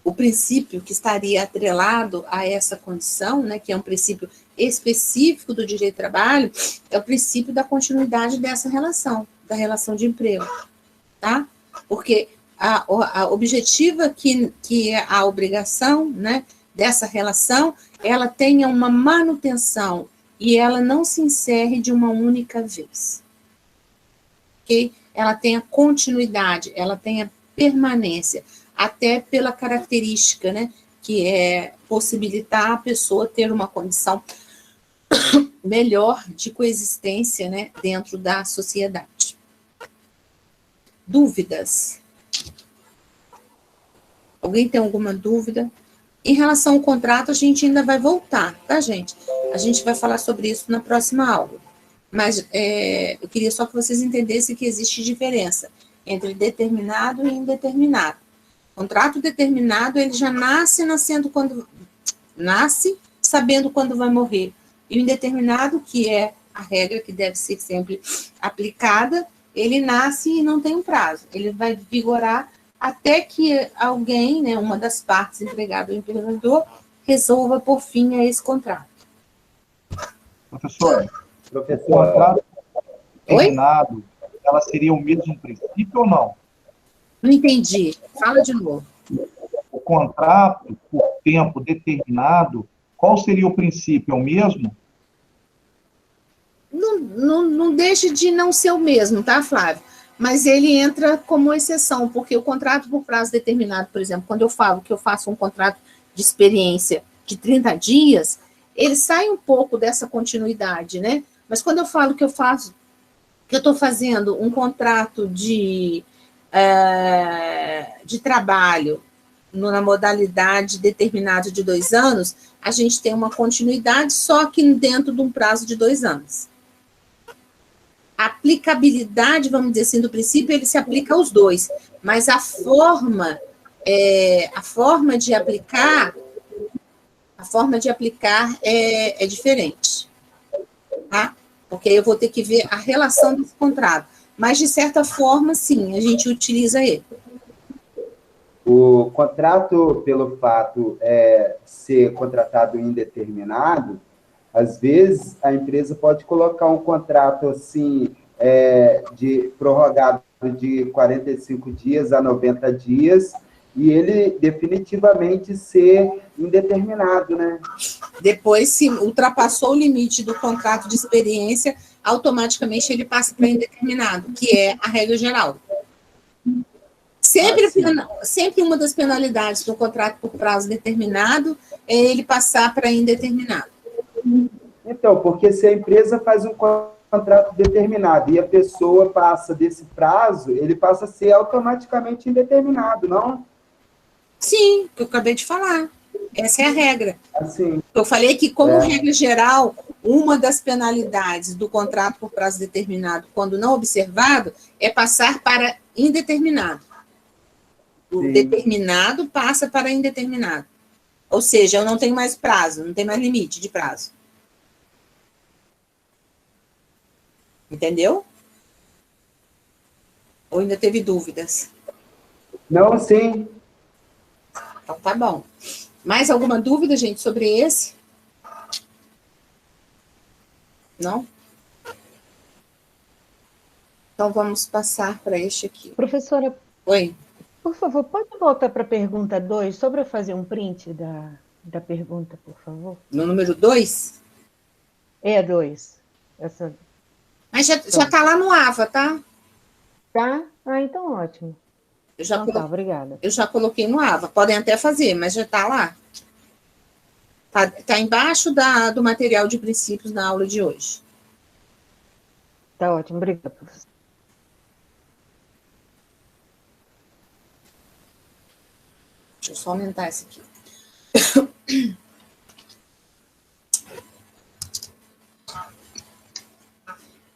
A: o princípio que estaria atrelado a essa condição, né, que é um princípio específico do direito do trabalho, é o princípio da continuidade dessa relação, da relação de emprego, tá? Porque a objetiva que é a obrigação, né, dessa relação, ela tenha uma manutenção e ela não se encerre de uma única vez. Ok? Ela tenha continuidade, ela tenha permanência, até pela característica, né, que é possibilitar a pessoa ter uma condição melhor de coexistência, né, dentro da sociedade. Dúvidas? Alguém tem alguma dúvida? Em relação ao contrato, a gente ainda vai voltar, tá, gente? A gente vai falar sobre isso na próxima aula. Mas eu queria só que vocês entendessem que existe diferença entre determinado e indeterminado. O contrato determinado, ele já nasce sabendo quando vai morrer. E o indeterminado, que é a regra que deve ser sempre aplicada, ele nasce e não tem um prazo. Ele vai vigorar até que alguém, né, uma das partes, empregado ou empregador, resolva por fim a esse contrato.
C: Professor, o contrato determinado, ela seria o mesmo princípio ou não?
A: Não entendi. Fala de novo.
C: O contrato por tempo determinado, qual seria o princípio? É o mesmo?
A: Não deixa de não ser o mesmo, tá, Flávio? Mas ele entra como exceção, porque o contrato por prazo determinado, por exemplo, quando eu falo que eu faço um contrato de experiência de 30 dias, ele sai um pouco dessa continuidade, né? Mas quando eu falo que eu estou fazendo um contrato de trabalho na modalidade determinada de 2 anos, a gente tem uma continuidade, só que dentro de um prazo de 2 anos. A aplicabilidade, vamos dizer assim, do princípio, ele se aplica aos dois, mas a forma de aplicar é diferente, tá? Porque eu vou ter que ver a relação desse contrato, mas de certa forma, sim, a gente utiliza ele.
H: O contrato, pelo fato ser contratado indeterminado, às vezes a empresa pode colocar um contrato assim, de prorrogado de 45 dias a 90 dias, e ele definitivamente ser indeterminado, né?
A: Depois, se ultrapassou o limite do contrato de experiência, automaticamente ele passa para indeterminado, que é a regra geral. Sempre uma das penalidades do contrato por prazo determinado é ele passar para indeterminado.
H: Então, porque se a empresa faz um contrato determinado e a pessoa passa desse prazo, ele passa a ser automaticamente indeterminado, não?
A: Sim, que eu acabei de falar. Essa é a regra.
H: Assim,
A: Eu falei que, como regra geral, uma das penalidades do contrato por prazo determinado, quando não observado, é passar para indeterminado. O determinado passa para indeterminado. Ou seja, eu não tenho mais prazo, não tenho mais limite de prazo. Entendeu? Ou ainda teve dúvidas?
H: não, sim.
A: Então, tá bom. Mais alguma dúvida, gente, sobre esse? Não? Então, vamos passar para este aqui.
E: Professora,
A: Oi.
E: por favor, pode voltar para a pergunta 2, só para fazer um print da pergunta, por favor?
A: No número 2?
E: É, 2. Essa...
A: Mas já está lá no AVA, tá?
E: Tá? Ah, então ótimo. Tá, obrigada.
A: Eu já coloquei no AVA. Podem até fazer, mas já está lá. Tá embaixo do material de princípios na aula de hoje.
E: Tá ótimo, obrigada, professora.
A: Deixa eu só aumentar esse aqui.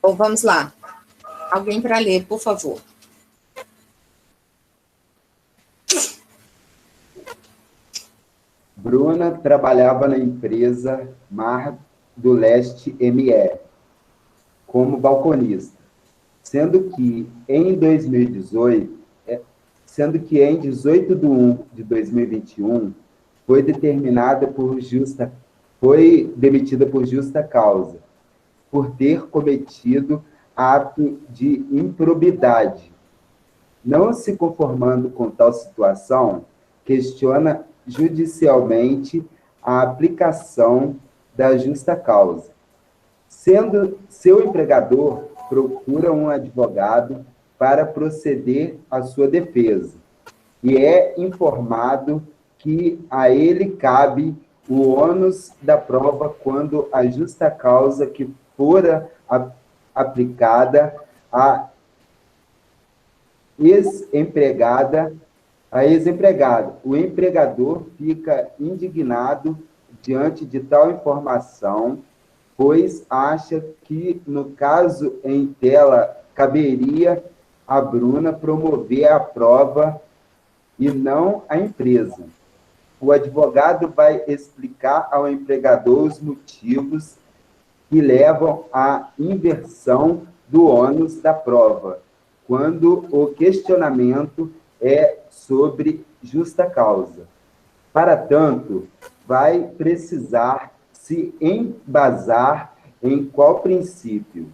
A: Bom, vamos lá. Alguém para ler, por favor.
H: Bruna trabalhava na empresa Mar do Leste ME como balconista, sendo que em 18 de 1 de 2021 foi demitida por justa causa, por ter cometido ato de improbidade. Não se conformando com tal situação, questiona judicialmente a aplicação da justa causa. Sendo seu empregador, procura um advogado para proceder à sua defesa, e é informado que a ele cabe o ônus da prova quando a justa causa que fora aplicada à ex-empregada. O empregador fica indignado diante de tal informação, pois acha que, no caso em tela, caberia a Bruna promover a prova e não a empresa. O advogado vai explicar ao empregador os motivos que levam à inversão do ônus da prova, quando o questionamento é sobre justa causa. Para tanto, vai precisar se embasar em qual princípio?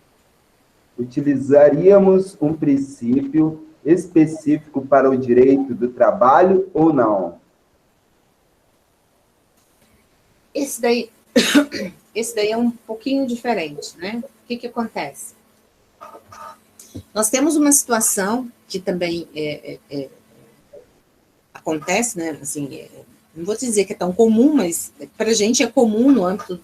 H: Utilizaríamos um princípio específico para o direito do trabalho ou não?
A: Esse daí é um pouquinho diferente, né? O que acontece? Nós temos uma situação que também acontece, né? Assim, não vou dizer que é tão comum, mas para a gente é comum no âmbito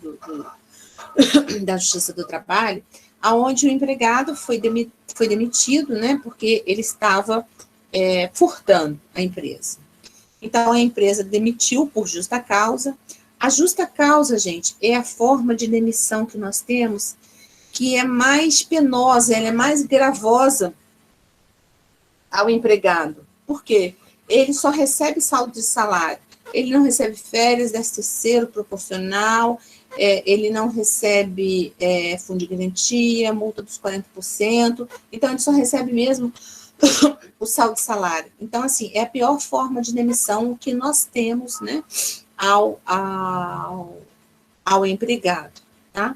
A: da Justiça do Trabalho, aonde o empregado foi demitido, né? Porque ele estava furtando a empresa. Então, a empresa demitiu por justa causa. A justa causa, gente, é a forma de demissão que nós temos que é mais penosa, ela é mais gravosa ao empregado. Por quê? Ele só recebe saldo de salário, ele não recebe férias, 13º proporcional, ele não recebe fundo de garantia, multa dos 40%, então ele só recebe mesmo o saldo de salário. Então, assim, é a pior forma de demissão que nós temos, né, ao empregado, tá?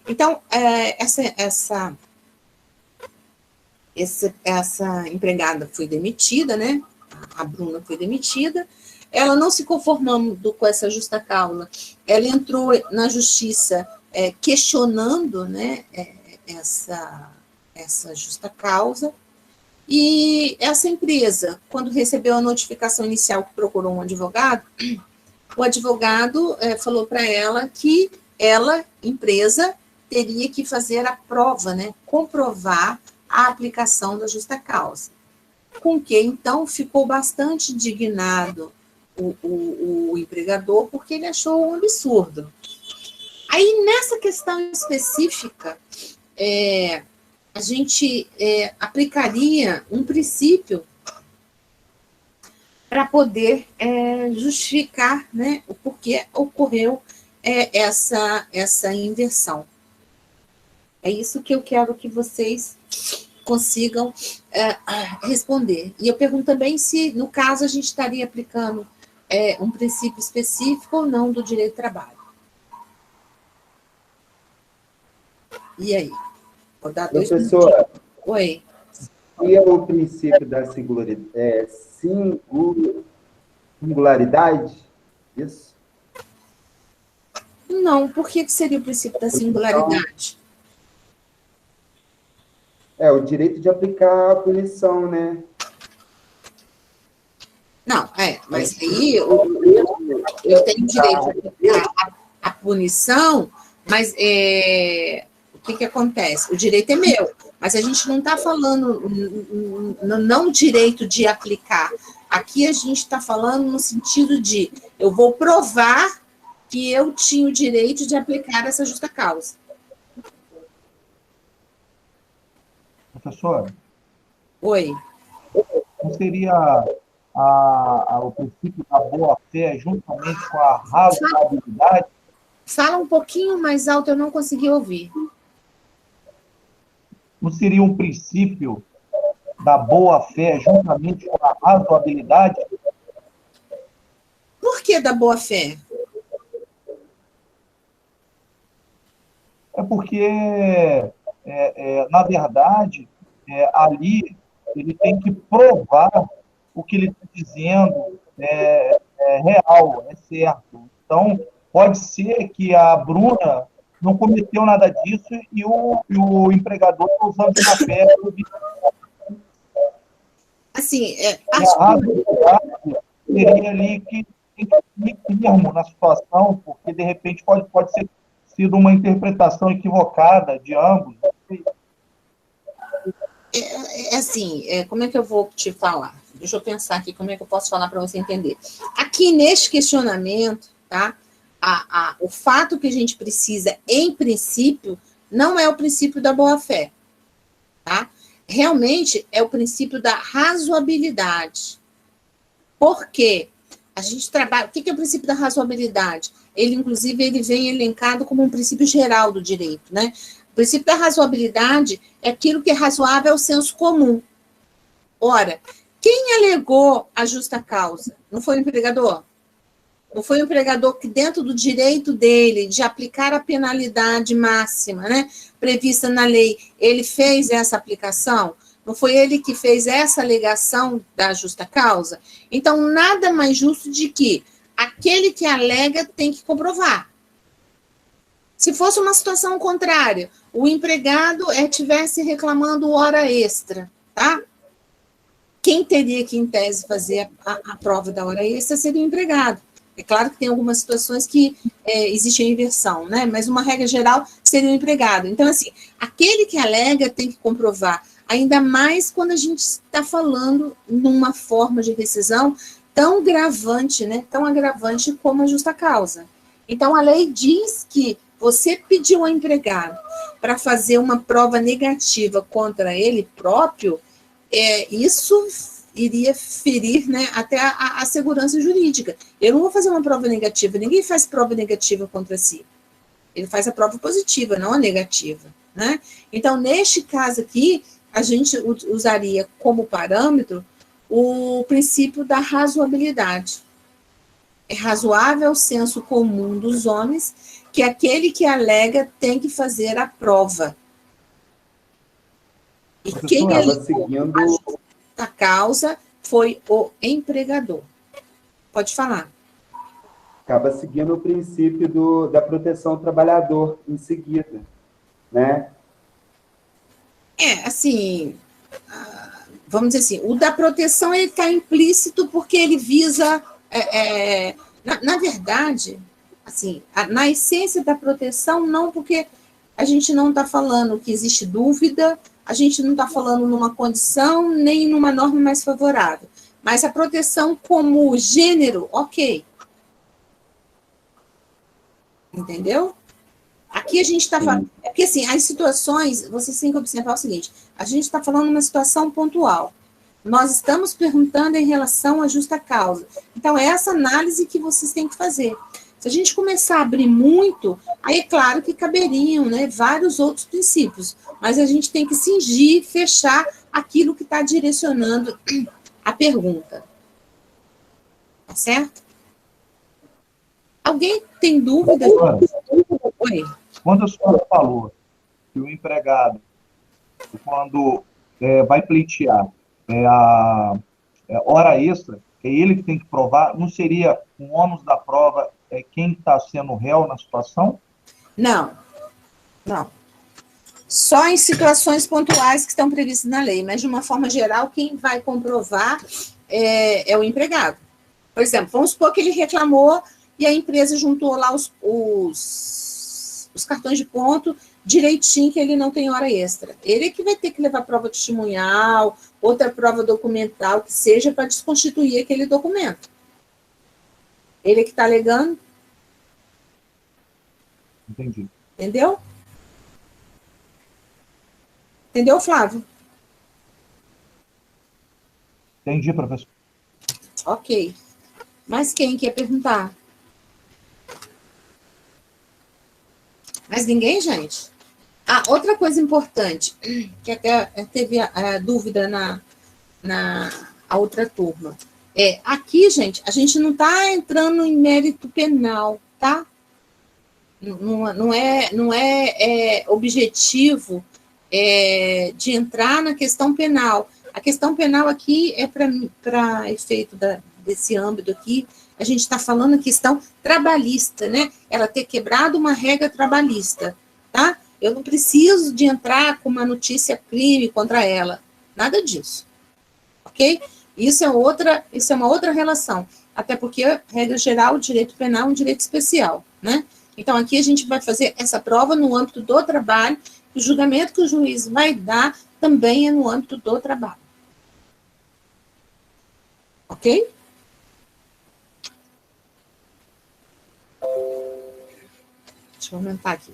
A: Então, essa empregada foi demitida, né? A Bruna foi demitida. Ela não se conformando com essa justa causa, ela entrou na justiça questionando, né, essa justa causa. E essa empresa, quando recebeu a notificação inicial que procurou um advogado, o advogado falou para ela que ela, empresa, teria que fazer a prova, né, comprovar a aplicação da justa causa. Com que, então, ficou bastante indignado o empregador, porque ele achou um absurdo. Aí, nessa questão específica, a gente aplicaria um princípio para poder justificar, né, o porquê ocorreu essa inversão. É isso que eu quero que vocês consigam responder. E eu pergunto também se, no caso, a gente estaria aplicando um princípio específico ou não do direito do trabalho. E aí? Vou dar 2
H: Professora,
A: minutos. Oi.
H: e é o princípio da singularidade? Isso?
A: Não, por que seria o princípio da singularidade?
H: É o direito de aplicar a punição, né?
A: Não, mas aí eu tenho direito de aplicar a punição, mas o que acontece? O direito é meu, mas a gente não está falando não o direito de aplicar. Aqui a gente está falando no sentido de eu vou provar que eu tinha o direito de aplicar essa justa causa.
C: Professora?
A: Oi.
C: Não seria o princípio da boa-fé juntamente com a razoabilidade?
A: Fala um pouquinho mais alto, eu não consegui ouvir.
C: Não seria um princípio da boa-fé juntamente com a razoabilidade?
A: Por que da boa-fé?
C: É porque, na verdade, ali ele tem que provar o que ele está dizendo é real, é certo. Então, pode ser que a Bruna não cometeu nada disso e o empregador está usando de má fé.
A: Assim,
C: A razoabilidade seria ali que tem que ir firme na situação, porque, de repente, pode ser sido uma interpretação equivocada de ambos.
A: Assim, como é que eu vou te falar? Deixa eu pensar aqui como é que eu posso falar para você entender. Aqui neste questionamento, tá? O fato que a gente precisa, em princípio, não é o princípio da boa-fé, tá? Realmente é o princípio da razoabilidade. Por quê? A gente trabalha... O que é o princípio da razoabilidade? Ele, inclusive, ele vem elencado como um princípio geral do direito, né? O princípio da razoabilidade é aquilo que é razoável ao senso comum. Ora, quem alegou a justa causa? Não foi o empregador? Não foi o empregador que, dentro do direito dele, de aplicar a penalidade máxima, né, prevista na lei, ele fez essa aplicação? Não foi ele que fez essa alegação da justa causa? Então, nada mais justo de que aquele que alega tem que comprovar. Se fosse uma situação contrária, o empregado estivesse reclamando hora extra, tá? Quem teria que, em tese, fazer a prova da hora extra seria o empregado. É claro que tem algumas situações que existe a inversão, né? Mas uma regra geral seria o empregado. Então, assim, aquele que alega tem que comprovar, ainda mais quando a gente está falando numa forma de rescisão tão gravante, né? Tão agravante como a justa causa. Então, a lei diz que você pediu ao empregado para fazer uma prova negativa contra ele próprio, isso iria ferir, né, até a segurança jurídica. Eu não vou fazer uma prova negativa, ninguém faz prova negativa contra si. Ele faz a prova positiva, não a negativa, né? Então, neste caso aqui, a gente usaria como parâmetro o princípio da razoabilidade. É razoável o senso comum dos homens que aquele que alega tem que fazer a prova. E quem alegou a causa foi o empregador. Pode falar.
H: Acaba seguindo o princípio da proteção ao trabalhador em seguida, né?
A: Assim, vamos dizer assim, o da proteção ele está implícito porque ele visa, na verdade, assim, na essência da proteção, não, porque a gente não está falando que existe dúvida, a gente não está falando numa condição nem numa norma mais favorável. Mas a proteção como gênero, ok. Entendeu? Aqui a gente está falando... É porque, assim, as situações, vocês têm que observar o seguinte, a gente está falando de uma situação pontual. Nós estamos perguntando em relação à justa causa. Então, é essa análise que vocês têm que fazer. Se a gente começar a abrir muito, aí é claro que caberiam, né, vários outros princípios, mas a gente tem que cingir, fechar aquilo que está direcionando a pergunta. Tá certo? Alguém tem dúvida?
C: Oi. Quando a senhora falou que o empregado, quando vai pleitear a hora extra, é ele que tem que provar, não seria o ônus da prova quem está sendo réu na situação?
A: Não, não. Só em situações pontuais que estão previstas na lei, mas de uma forma geral, quem vai comprovar é o empregado. Por exemplo, vamos supor que ele reclamou e a empresa juntou lá os cartões de ponto direitinho, que ele não tem hora extra. Ele é que vai ter que levar prova testemunhal, outra prova documental, que seja para desconstituir aquele documento. Ele é que está alegando.
C: Entendi.
A: Entendeu? Entendeu, Flávio?
C: Entendi, professor.
A: Ok. Mas quem quer perguntar? Mais ninguém, gente? Ah, outra coisa importante, que até teve a dúvida na outra turma. Aqui, gente, a gente não está entrando em mérito penal, tá? Não é objetivo de entrar na questão penal. A questão penal aqui é para efeito desse âmbito aqui, a gente está falando a questão trabalhista, né? Ela ter quebrado uma regra trabalhista, tá? Eu não preciso de entrar com uma notícia crime contra ela, nada disso, ok? Isso é uma outra relação, até porque, regra geral, o direito penal é um direito especial, né? Então, aqui a gente vai fazer essa prova no âmbito do trabalho, o julgamento que o juiz vai dar também é no âmbito do trabalho. Ok? Deixa eu aumentar aqui.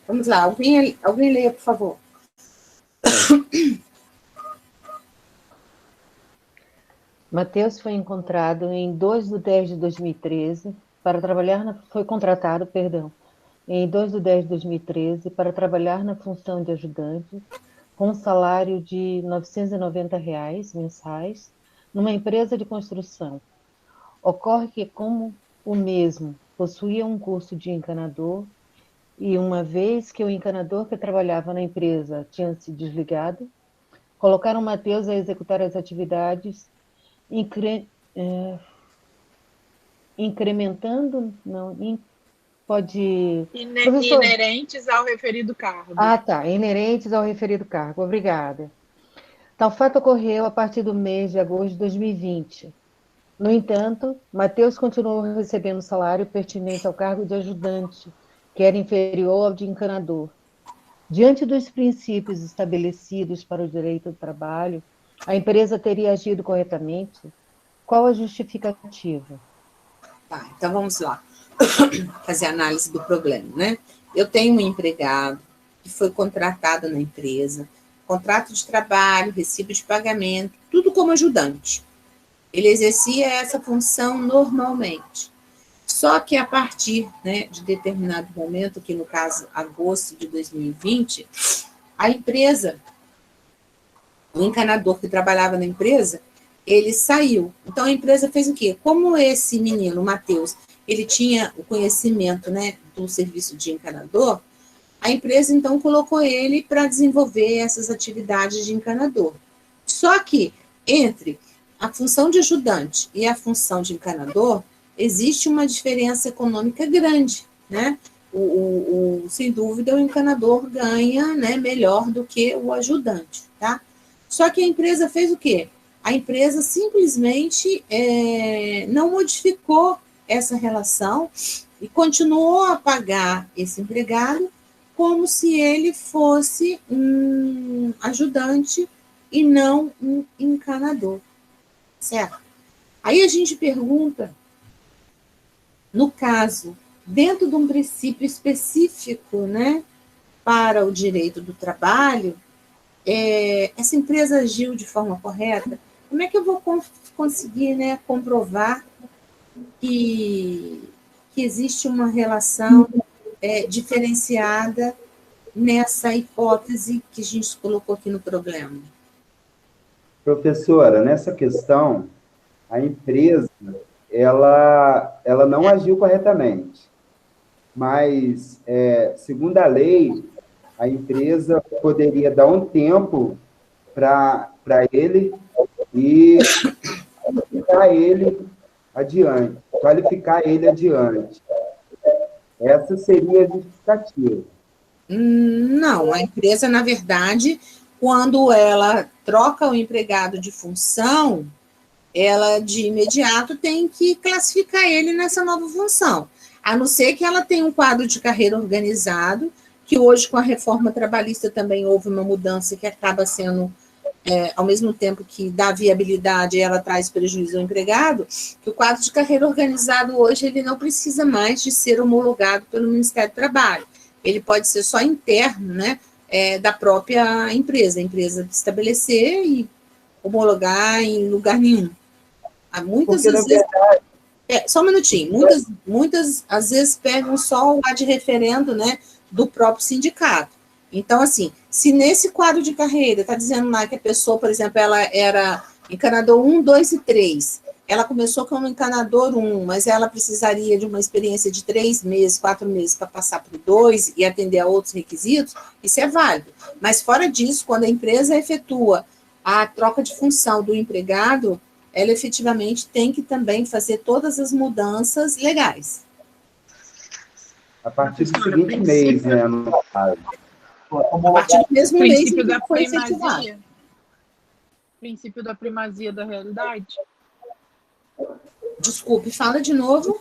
A: Vamos lá, alguém leia, por favor.
E: Matheus foi encontrado em 2/10/2013 para trabalhar foi contratado, em 2/10/2013 para trabalhar na função de ajudante com um salário de R$ 990 mensais numa empresa de construção. Ocorre que, como o mesmo possuía um curso de encanador, e uma vez que o encanador que trabalhava na empresa tinha se desligado, colocaram Matheus a executar as atividades incrementando, não, pode... Professor...
B: Inerentes ao referido cargo.
E: Ah, tá, inerentes ao referido cargo, obrigada. Tal fato ocorreu a partir do mês de agosto de 2020. No entanto, Matheus continuou recebendo salário pertinente ao cargo de ajudante, que era inferior ao de encanador. Diante dos princípios estabelecidos para o direito do trabalho, a empresa teria agido corretamente? Qual a justificativa?
A: Tá, então vamos lá. Fazer análise do problema, né? Eu tenho um empregado que foi contratado na empresa, contrato de trabalho, recibo de pagamento, tudo como ajudante. Ele exercia essa função normalmente. Só que a partir, né, de determinado momento, que no caso, agosto de 2020, a empresa, o encanador que trabalhava na empresa, ele saiu. Então, a empresa fez o quê? Como esse menino, o Matheus, ele tinha o conhecimento, né, do serviço de encanador, a empresa, então, colocou ele para desenvolver essas atividades de encanador. Só que, entre a função de ajudante e a função de encanador, existe uma diferença econômica grande, né? Sem dúvida, o encanador ganha, né, melhor do que o ajudante, tá? Só que a empresa fez o quê? A empresa simplesmente não modificou essa relação e continuou a pagar esse empregado como se ele fosse um ajudante e não um encanador, certo? Aí a gente pergunta, no caso, dentro de um princípio específico, né, para o direito do trabalho, essa empresa agiu de forma correta? Como é que eu vou conseguir, né, comprovar que existe uma relação diferenciada nessa hipótese que a gente colocou aqui no problema?
H: Professora, nessa questão, a empresa, ela não agiu corretamente, mas, segundo a lei, a empresa poderia dar um tempo para ele e qualificar ele adiante. Essa seria a justificativa.
A: Não, a empresa, na verdade, quando ela troca o empregado de função, ela de imediato tem que classificar ele nessa nova função, a não ser que ela tenha um quadro de carreira organizado, que hoje com a reforma trabalhista também houve uma mudança que acaba sendo, ao mesmo tempo que dá viabilidade, ela traz prejuízo ao empregado, que o quadro de carreira organizado hoje ele não precisa mais de ser homologado pelo Ministério do Trabalho, ele pode ser só interno, né, da própria empresa, a empresa estabelecer e homologar em lugar nenhum. Há muitas vezes... só um minutinho. Muitas, às vezes, pegam só o ad referendo, né, do próprio sindicato. Então, assim, se nesse quadro de carreira está dizendo lá que a pessoa, por exemplo, ela era encanador 1, 2 e 3, ela começou como encanador 1, mas ela precisaria de uma experiência de 3 meses, 4 meses para passar para o 2 e atender a outros requisitos, isso é válido. Mas, fora disso, quando a empresa efetua a troca de função do empregado, ela efetivamente tem que também fazer todas as mudanças legais.
H: A partir do seguinte mês, né?
A: A partir do mesmo mês que foi efetivado.
B: Princípio da primazia da realidade.
A: Desculpe, fala de novo.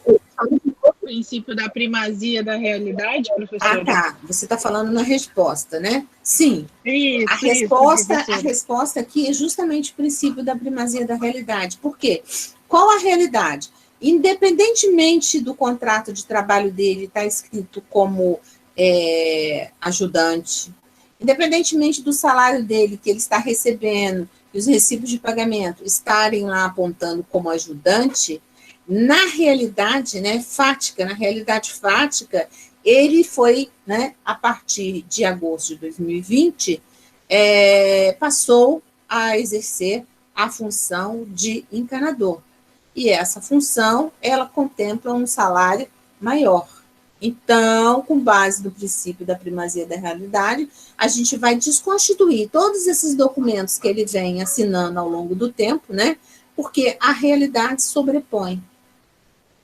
B: Princípio da primazia da realidade, professora?
A: Ah, tá. Você está falando na resposta, né? Sim.
B: Isso,
A: a resposta aqui é justamente o princípio da primazia da realidade. Por quê? Qual a realidade? Independentemente do contrato de trabalho dele estar escrito como ajudante, independentemente do salário dele que ele está recebendo e os recibos de pagamento estarem lá apontando como ajudante, na realidade, né, na realidade fática, ele foi, né, a partir de agosto de 2020, passou a exercer a função de encanador. E essa função, ela contempla um salário maior. Então, com base no princípio da primazia da realidade, a gente vai desconstituir todos esses documentos que ele vem assinando ao longo do tempo, né? Porque a realidade sobrepõe.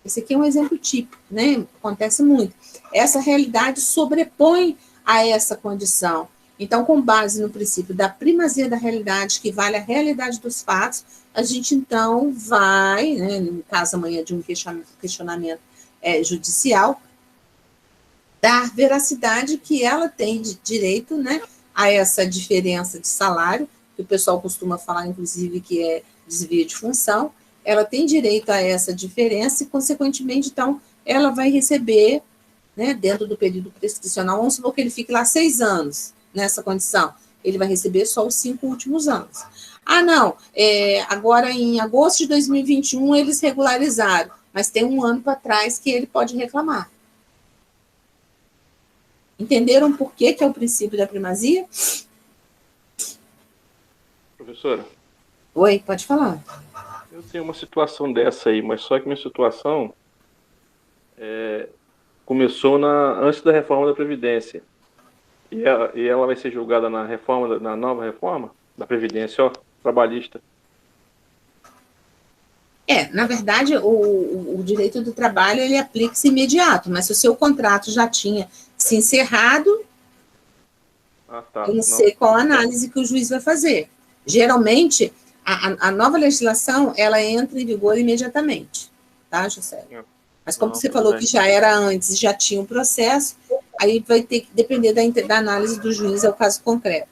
A: Esse aqui é um exemplo típico, né? Acontece muito. Essa realidade sobrepõe a essa condição. Então, com base no princípio da primazia da realidade, que vale a realidade dos fatos, a gente, então, vai, né, no caso amanhã de um questionamento judicial, dar veracidade que ela tem de direito, né, a essa diferença de salário, que o pessoal costuma falar, inclusive, que é desvio de função, ela tem direito a essa diferença e, consequentemente, então, ela vai receber, né, dentro do período prescricional, vamos supor que ele fique lá 6 anos nessa condição, ele vai receber só os 5 últimos anos. Ah, não, agora em agosto de 2021 eles regularizaram, mas tem um ano para trás que ele pode reclamar. Entenderam por que é o princípio da primazia?
I: Professora?
A: Oi, pode falar.
I: Eu tenho uma situação dessa aí, mas só que minha situação começou antes da reforma da Previdência. E ela vai ser julgada na nova reforma da Previdência, trabalhista.
A: Na verdade, o direito do trabalho, ele aplica-se imediato, mas se o seu contrato já tinha se encerrado, eu não sei qual análise que o juiz vai fazer. Geralmente, a nova legislação, ela entra em vigor imediatamente, tá, José? Mas como você falou que já era antes, já tinha um processo, aí vai ter que depender da análise do juiz ao caso concreto.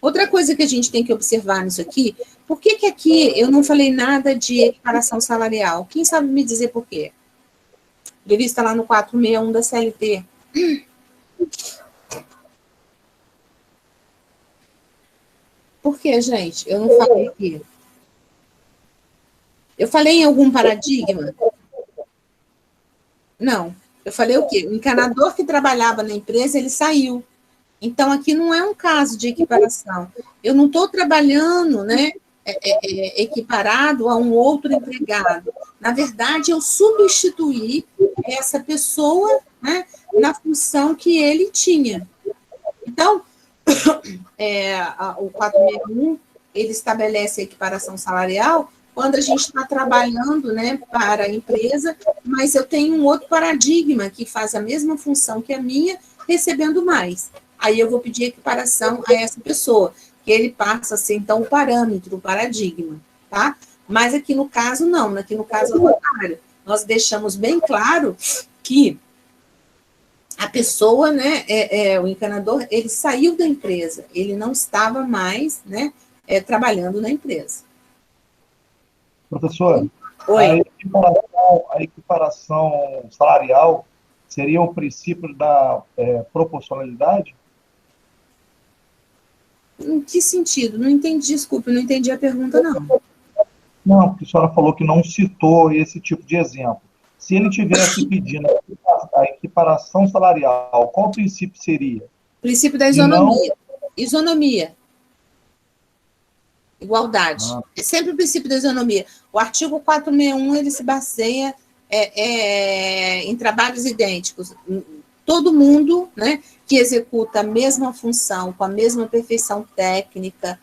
A: Outra coisa que a gente tem que observar nisso aqui, por que aqui eu não falei nada de equiparação salarial? Quem sabe me dizer por quê? Prevista lá no 461 da CLT. Por que, gente? Eu não falei aqui. Eu falei em algum paradigma? Não. Eu falei o quê? O encanador que trabalhava na empresa, ele saiu. Então, aqui não é um caso de equiparação. Eu não estou trabalhando, né, equiparado a um outro empregado. Na verdade, eu substituí essa pessoa, né, na função que ele tinha. Então, o 461, ele estabelece a equiparação salarial quando a gente está trabalhando, né, para a empresa, mas eu tenho um outro paradigma que faz a mesma função que a minha, recebendo mais. Aí eu vou pedir equiparação a essa pessoa, que ele passa a ser, então, o parâmetro, o paradigma, tá? Mas aqui no caso, não. Aqui no caso, é o contrário. Nós deixamos bem claro que a pessoa, né, o encanador, ele saiu da empresa, ele não estava mais, né, trabalhando na empresa.
C: Professora,
A: Oi.
C: a equiparação salarial seria o princípio da proporcionalidade?
A: Em que sentido? Não entendi, desculpe, não entendi a pergunta, não.
C: Não, porque a senhora falou que não citou esse tipo de exemplo. Se ele tivesse pedindo a equiparação salarial, qual princípio seria?
A: Princípio da isonomia. Isonomia. Igualdade. É sempre o princípio da isonomia. O artigo 461, ele se baseia em trabalhos idênticos. Todo mundo, né, que executa a mesma função, com a mesma perfeição técnica,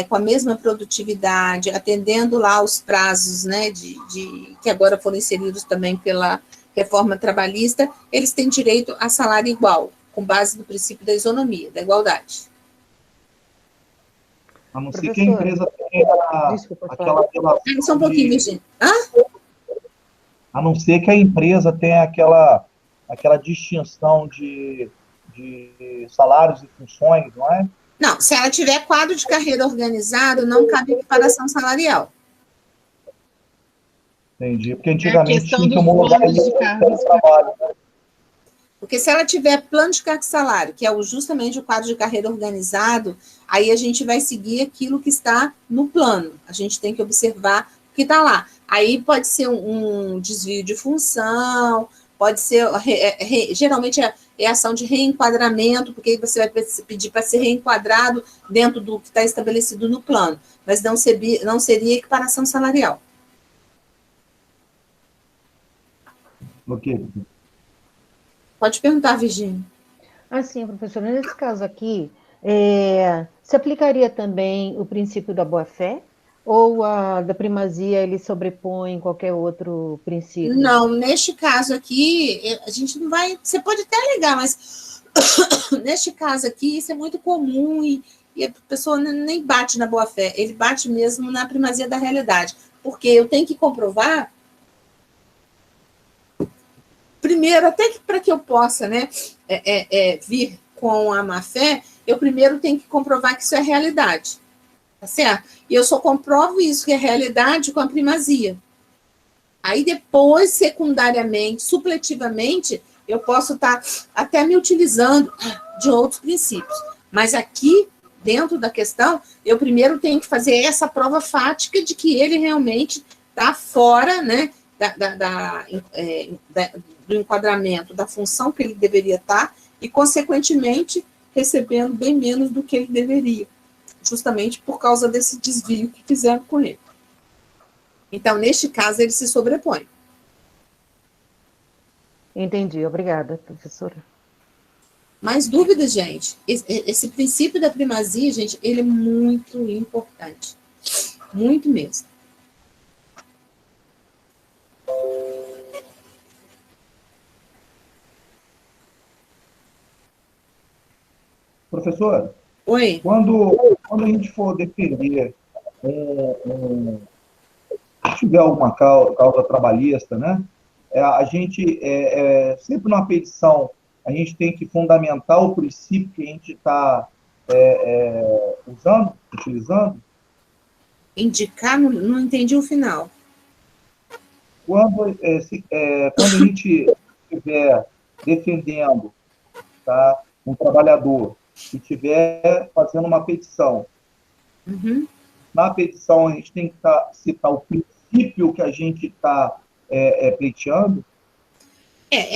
A: com a mesma produtividade, atendendo lá os prazos, né, que agora foram inseridos também pela reforma trabalhista, eles têm direito a salário igual, com base no princípio da isonomia, da igualdade.
C: A não ser que a empresa tenha aquela relação.
A: Só um pouquinho, Virginia.
C: A não ser que a empresa tenha aquela distinção de salários e funções, não é?
A: Não, se ela tiver quadro de carreira organizado, não cabe equiparação salarial.
C: Entendi, porque antigamente
B: tinha que homologar isso pelo
C: trabalho, né?
A: Porque se ela tiver plano de cargo e salário, que é justamente o quadro de carreira organizado, aí a gente vai seguir aquilo que está no plano. A gente tem que observar o que está lá. Aí pode ser um desvio de função, pode ser, geralmente é ação de reenquadramento, porque aí você vai pedir para ser reenquadrado dentro do que está estabelecido no plano, mas não seria equiparação salarial.
C: Ok.
A: Pode perguntar, Virginia.
E: Sim, professora, nesse caso aqui, se aplicaria também o princípio da boa-fé? Ou a da primazia ele sobrepõe qualquer outro princípio?
A: Não, neste caso aqui, a gente não vai... Você pode até alegar, mas neste caso aqui, isso é muito comum e a pessoa nem bate na boa-fé, ele bate mesmo na primazia da realidade. Porque eu tenho que comprovar... Primeiro, até que para que eu possa, né, vir com a má-fé, eu primeiro tenho que comprovar que isso é realidade. Tá certo? E eu só comprovo isso, que é realidade, com a primazia. Aí depois, secundariamente, supletivamente, eu posso estar até me utilizando de outros princípios. Mas aqui, dentro da questão, eu primeiro tenho que fazer essa prova fática de que ele realmente está fora, né, do enquadramento, da função que ele deveria estar, e, consequentemente, recebendo bem menos do que ele deveria, justamente por causa desse desvio que fizeram com ele. Então, neste caso, ele se sobrepõe.
E: Entendi, obrigada, professora.
A: Mais dúvidas, gente? Esse princípio da primazia, gente, ele é muito importante. Muito mesmo.
C: Professora,
A: Oi.
C: Quando a gente for defender se tiver alguma causa trabalhista, né? A gente, sempre numa petição, a gente tem que fundamentar o princípio que a gente está utilizando.
A: Indicar, não entendi o final.
C: Quando a gente estiver defendendo, tá, um trabalhador e estiver fazendo uma petição, na petição a gente tem que citar o princípio que a gente está pleiteando?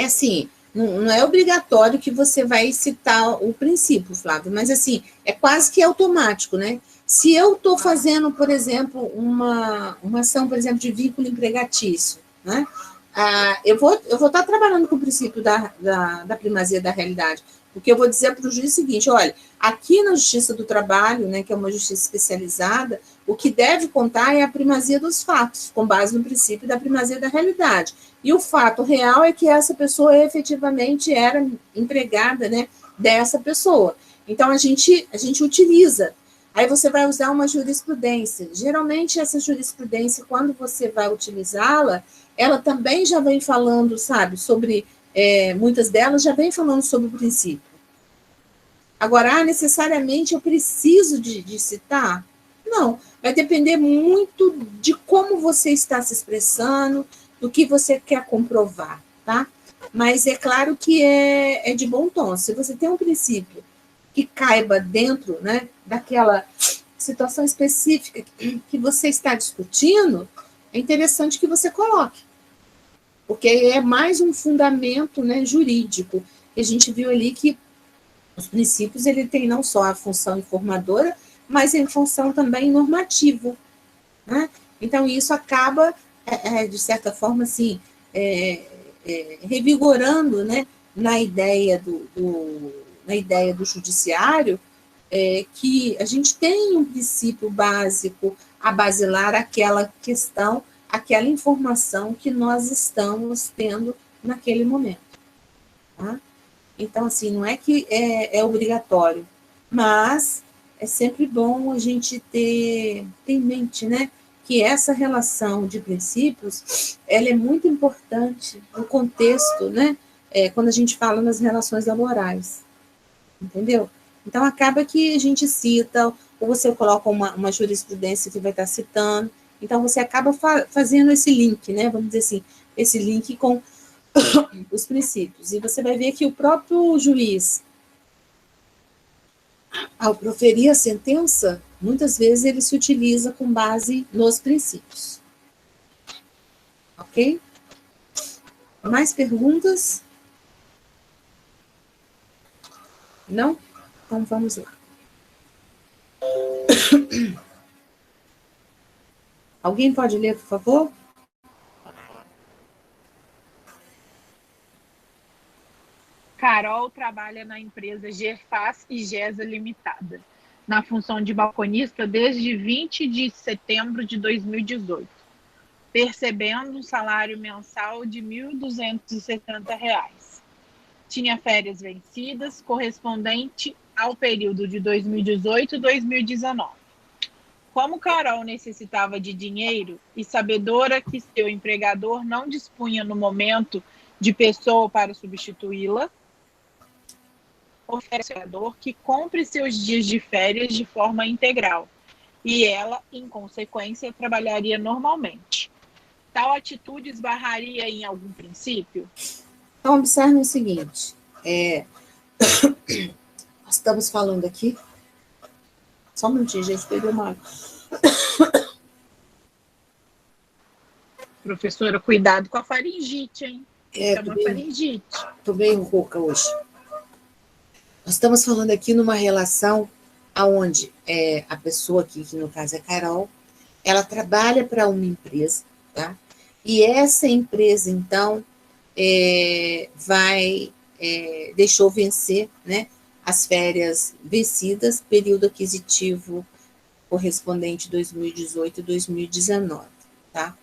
A: Assim, não é obrigatório que você vai citar o princípio, Flávio, mas assim, é quase que automático, né? Se eu estou fazendo, por exemplo, uma ação, por exemplo, de vínculo empregatício, né? Eu vou estar trabalhando com o princípio da primazia da realidade, porque eu vou dizer para o juiz o seguinte, olha, aqui na Justiça do Trabalho, né, que é uma justiça especializada, o que deve contar é a primazia dos fatos, com base no princípio da primazia da realidade. E o fato real é que essa pessoa efetivamente era empregada, né, dessa pessoa. Então, a gente utiliza. Aí você vai usar uma jurisprudência. Geralmente, essa jurisprudência, quando você vai utilizá-la, ela também já vem falando, sabe, sobre... muitas delas já vem falando sobre o princípio. Agora, necessariamente eu preciso de citar? Não, vai depender muito de como você está se expressando, do que você quer comprovar, tá? Mas é claro que é de bom tom. Se você tem um princípio que caiba dentro, né, daquela situação específica que você está discutindo, é interessante que você coloque. Porque é mais um fundamento, né, jurídico. A gente viu ali que os princípios ele tem não só a função informadora, mas a função também normativa. Né? Então, isso acaba, de certa forma, assim, revigorando, né, na ideia do judiciário, que a gente tem um princípio básico a basilar aquela questão, aquela informação que nós estamos tendo naquele momento. Tá? Então, assim, não é que é obrigatório, mas é sempre bom a gente ter em mente, né, que essa relação de princípios, ela é muito importante no contexto, né, quando a gente fala nas relações laborais, entendeu? Então, acaba que a gente cita, ou você coloca uma jurisprudência que vai estar citando, então você acaba fazendo esse link, né, vamos dizer assim, esse link com os princípios. E você vai ver que o próprio juiz, ao proferir a sentença, muitas vezes ele se utiliza com base nos princípios. Ok? Mais perguntas? Não? Então vamos lá. Alguém pode ler, por favor?
B: Carol trabalha na empresa Gerfaz e Gesa Limitada, na função de balconista desde 20 de setembro de 2018, percebendo um salário mensal de R$ 1.270. Tinha férias vencidas, correspondente ao período de 2018 e 2019. Como Carol necessitava de dinheiro e sabedora que seu empregador não dispunha no momento de pessoa para substituí-la, oferece ao empregador que compre seus dias de férias de forma integral e ela, em consequência, trabalharia normalmente. Tal atitude esbarraria em algum princípio?
A: Então, observe o seguinte, nós estamos falando aqui, só um minutinho, gente, pegou uma...
B: Professora, cuidado com a faringite, hein? É uma faringite.
A: Estou bem rouca hoje. Nós estamos falando aqui numa relação onde a pessoa aqui, que no caso é Carol, ela trabalha para uma empresa, tá? E essa empresa, então, deixou vencer, né, as férias vencidas, período aquisitivo correspondente 2018 e 2019, tá?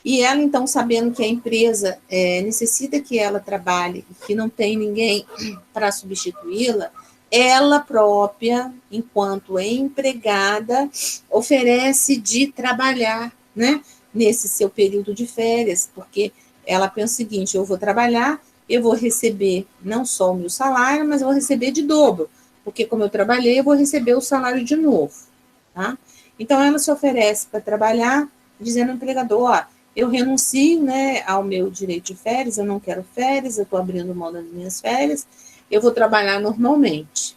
A: E ela, então, sabendo que a empresa necessita que ela trabalhe e que não tem ninguém para substituí-la, ela própria, enquanto empregada, oferece de trabalhar, né, nesse seu período de férias, porque ela pensa o seguinte, eu vou trabalhar, eu vou receber não só o meu salário, mas eu vou receber de dobro, porque como eu trabalhei, eu vou receber o salário de novo, tá? Então, ela se oferece para trabalhar, dizendo ao empregador, eu renuncio, né, ao meu direito de férias, eu não quero férias, eu estou abrindo mão das minhas férias, eu vou trabalhar normalmente.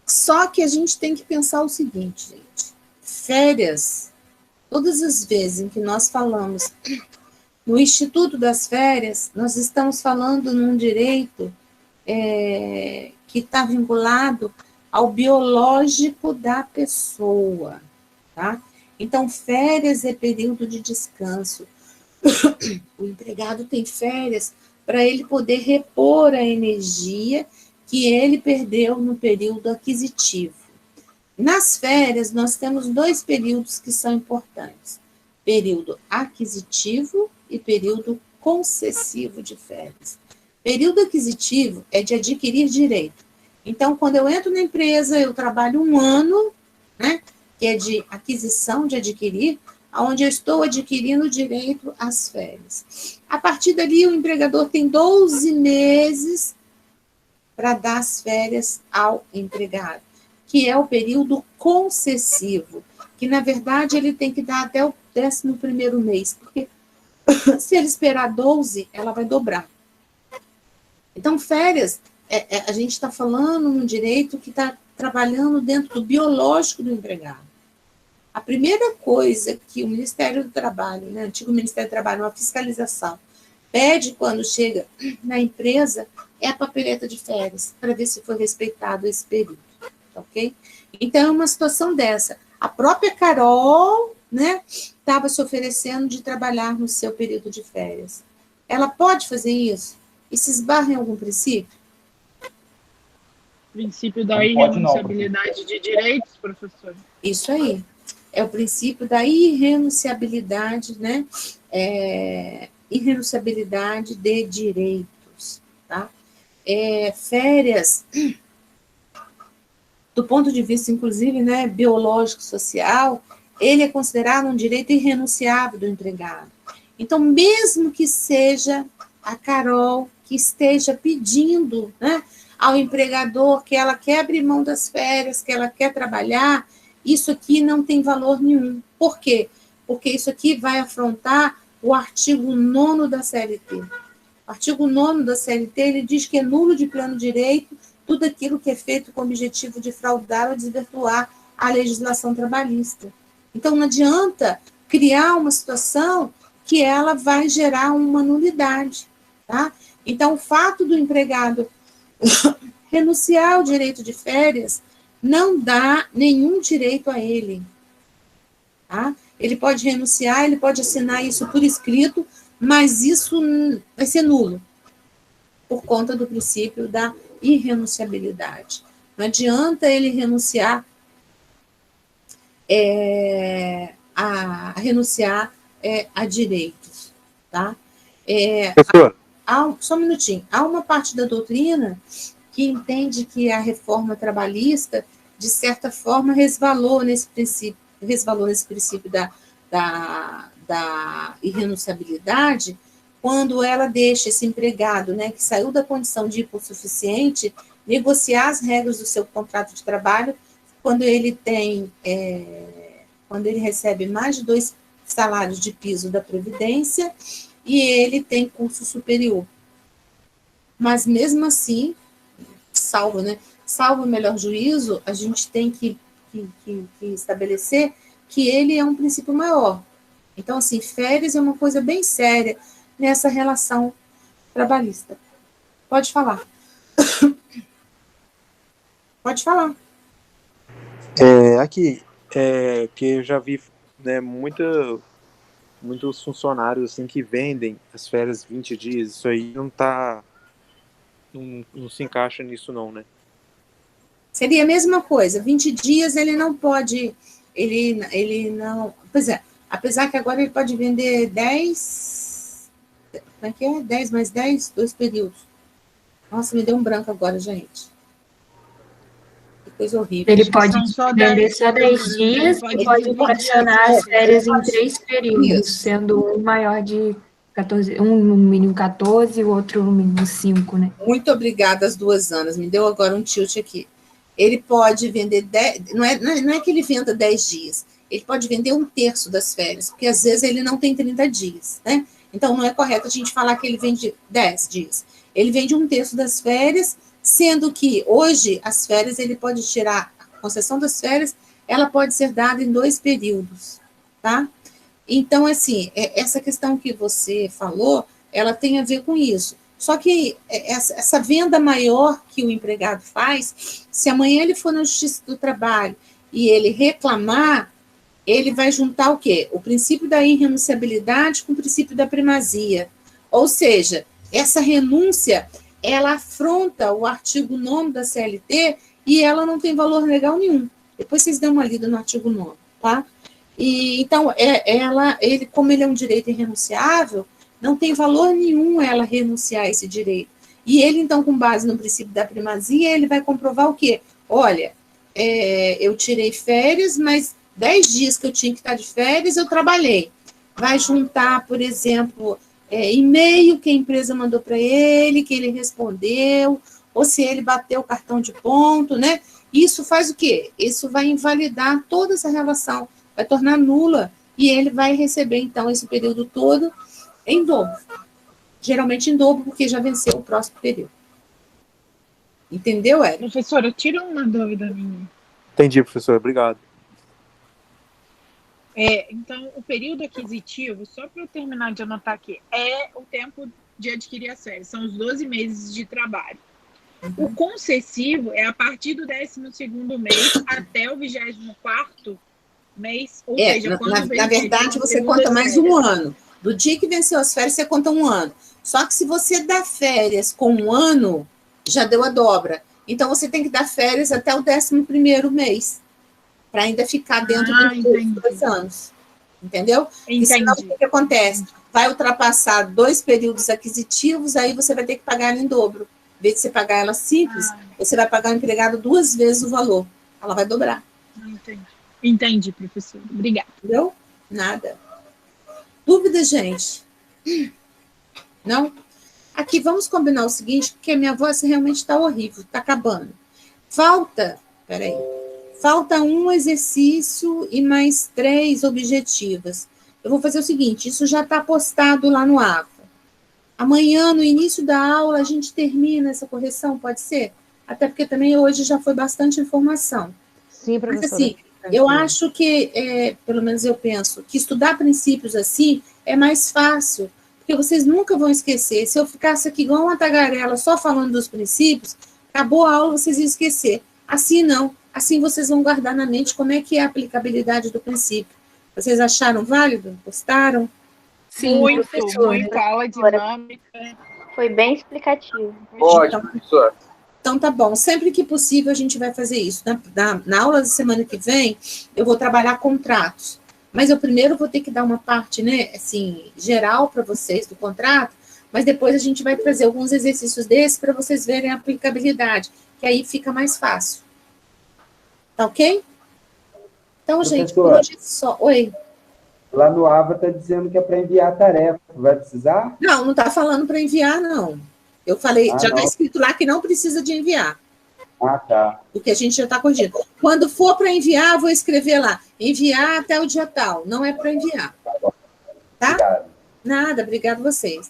A: Só que a gente tem que pensar o seguinte, gente, férias, todas as vezes em que nós falamos no Instituto das Férias, nós estamos falando num direito que está vinculado ao biológico da pessoa, tá? Então, férias é período de descanso. O empregado tem férias para ele poder repor a energia que ele perdeu no período aquisitivo. Nas férias, nós temos 2 períodos que são importantes: período aquisitivo e período concessivo de férias. Período aquisitivo é de adquirir direito. Então, quando eu entro na empresa, eu trabalho 1 ano, né, que é de aquisição, de adquirir, onde eu estou adquirindo direito às férias. A partir dali, o empregador tem 12 meses para dar as férias ao empregado, que é o período concessivo, que, na verdade, ele tem que dar até o 11º mês, porque se ele esperar 12, ela vai dobrar. Então, férias, a gente está falando num direito que está trabalhando dentro do biológico do empregado. A primeira coisa que o Ministério do Trabalho, né, o antigo Ministério do Trabalho, uma fiscalização, pede quando chega na empresa é a papeleta de férias, para ver se foi respeitado esse período, ok? Então, é uma situação dessa. A própria Carol, né, estava se oferecendo de trabalhar no seu período de férias. Ela pode fazer isso? E se esbarra em algum princípio?
B: Princípio da irrenunciabilidade de direitos, professor?
A: Isso aí. É o princípio da irrenunciabilidade, né? Irrenunciabilidade de direitos, tá? Férias, do ponto de vista, inclusive, né, biológico, social, ele é considerado um direito irrenunciável do empregado. Então, mesmo que seja a Carol que esteja pedindo, né, ao empregador que ela quer abrir mão das férias, que ela quer trabalhar, isso aqui não tem valor nenhum. Por quê? Porque isso aqui vai afrontar o artigo 9º da CLT. O artigo 9º da CLT, ele diz que é nulo de pleno direito tudo aquilo que é feito com o objetivo de fraudar ou desvirtuar a legislação trabalhista. Então, não adianta criar uma situação que ela vai gerar uma nulidade, tá? Então, o fato do empregado renunciar ao direito de férias não dá nenhum direito a ele, tá? Ele pode renunciar, ele pode assinar isso por escrito, mas isso vai ser nulo, por conta do princípio da irrenunciabilidade. Não adianta ele renunciar a direitos, tá? Só um minutinho. Há uma parte da doutrina que entende que a reforma trabalhista, de certa forma, resvalou nesse princípio da irrenunciabilidade, quando ela deixa esse empregado, né, que saiu da condição de hipossuficiente, negociar as regras do seu contrato de trabalho, quando ele recebe mais de 2 salários de piso da Previdência e ele tem curso superior. Mas, mesmo assim, salvo o melhor juízo, a gente tem que estabelecer que ele é um princípio maior. Então, assim, férias é uma coisa bem séria nessa relação trabalhista. Pode falar. Pode falar.
J: Que eu já vi, né, muitos funcionários assim que vendem as férias 20 dias, isso aí não se encaixa nisso não, né?
A: Seria a mesma coisa, 20 dias ele não pode, ele não, pois é, apesar que agora ele pode vender 10, como é que é? 10 mais 10, 2 períodos. Nossa, me deu um branco agora, gente. Que coisa horrível.
G: Ele pode vender só 10 dias e pode fracionar as férias em 3 períodos, sendo um maior de 14, um no mínimo 14 e o outro no mínimo 5, né?
A: Muito obrigada às 2 anos, me deu agora um tilt aqui. Ele pode vender 10, não é que ele venda 10 dias, ele pode vender 1/3 das férias, porque às vezes ele não tem 30 dias, né? Então não é correto a gente falar que ele vende 10 dias. Ele vende 1/3 das férias, sendo que hoje as férias ele pode tirar, a concessão das férias, ela pode ser dada em 2 períodos, tá? Então, assim, essa questão que você falou, ela tem a ver com isso. Só que essa venda maior que o empregado faz, se amanhã ele for na Justiça do Trabalho e ele reclamar, ele vai juntar o quê? O princípio da irrenunciabilidade com o princípio da primazia. Ou seja, essa renúncia, ela afronta o artigo 9º da CLT e ela não tem valor legal nenhum. Depois vocês dão uma lida no artigo 9º, tá? E, então, ele, como ele é um direito irrenunciável, não tem valor nenhum ela renunciar a esse direito. E ele, então, com base no princípio da primazia, ele vai comprovar o quê? Olha, eu tirei férias, mas 10 dias que eu tinha que estar de férias, eu trabalhei. Vai juntar, por exemplo, e-mail que a empresa mandou para ele, que ele respondeu, ou se ele bateu o cartão de ponto, né? Isso faz o quê? Isso vai invalidar toda essa relação, vai tornar nula, e ele vai receber, então, esse período todo em dobro. Geralmente em dobro, porque já venceu o próximo período. Entendeu, Érico?
B: Professora, tira uma dúvida minha.
J: Entendi, professor. Obrigado.
B: Então, o período aquisitivo, só para eu terminar de anotar aqui, é o tempo de adquirir as férias, são os 12 meses de trabalho. O concessivo é a partir do 12º mês até o 24º mês, ou seja, quando
A: na verdade, você conta mais um ano. Do dia que venceu as férias, você conta um ano. Só que se você dá férias com um ano, já deu a dobra. Então, você tem que dar férias até o 11º mês, para ainda ficar dentro dos 2 anos. Entendeu? E senão, o que acontece? Vai ultrapassar 2 períodos aquisitivos, aí você vai ter que pagar ela em dobro. Em vez de você pagar ela simples, você vai pagar o empregado 2 vezes o valor. Ela vai dobrar.
B: Entendi, professor. Obrigada.
A: Entendeu? Nada. Dúvida, gente? Não? Aqui, vamos combinar o seguinte, porque a minha voz realmente está horrível, está acabando. Falta um exercício e mais 3 objetivas. Eu vou fazer o seguinte, isso já está postado lá no AVA. Amanhã, no início da aula, a gente termina essa correção, pode ser? Até porque também hoje já foi bastante informação.
E: Sim, professora.
A: Mas, assim, eu acho que, pelo menos eu penso, que estudar princípios assim é mais fácil, porque vocês nunca vão esquecer. Se eu ficasse aqui igual uma tagarela só falando dos princípios, acabou a aula, vocês iam esquecer. Assim não. Assim vocês vão guardar na mente como é que é a aplicabilidade do princípio. Vocês acharam válido? Gostaram?
G: Sim,
B: muito
G: professora.
B: Aula dinâmica.
D: Foi bem explicativo.
F: Ótimo, professor.
A: Então, tá bom. Sempre que possível, a gente vai fazer isso. Na aula da semana que vem, eu vou trabalhar contratos. Mas eu primeiro vou ter que dar uma parte, né, assim, geral para vocês do contrato, mas depois a gente vai trazer alguns exercícios desses para vocês verem a aplicabilidade, que aí fica mais fácil. Tá ok? Então,
H: Professor,
A: gente, por hoje é só. Oi.
H: Lá no AVA está dizendo que é para enviar a tarefa. Vai precisar?
A: Não está falando para enviar, não. Eu falei, já está escrito lá que não precisa de enviar.
H: Ah, tá.
A: Porque a gente já está corrigindo. Quando for para enviar, vou escrever lá, enviar até o dia tal. Não é para enviar. Tá?
H: Obrigado.
A: Nada, obrigado a vocês.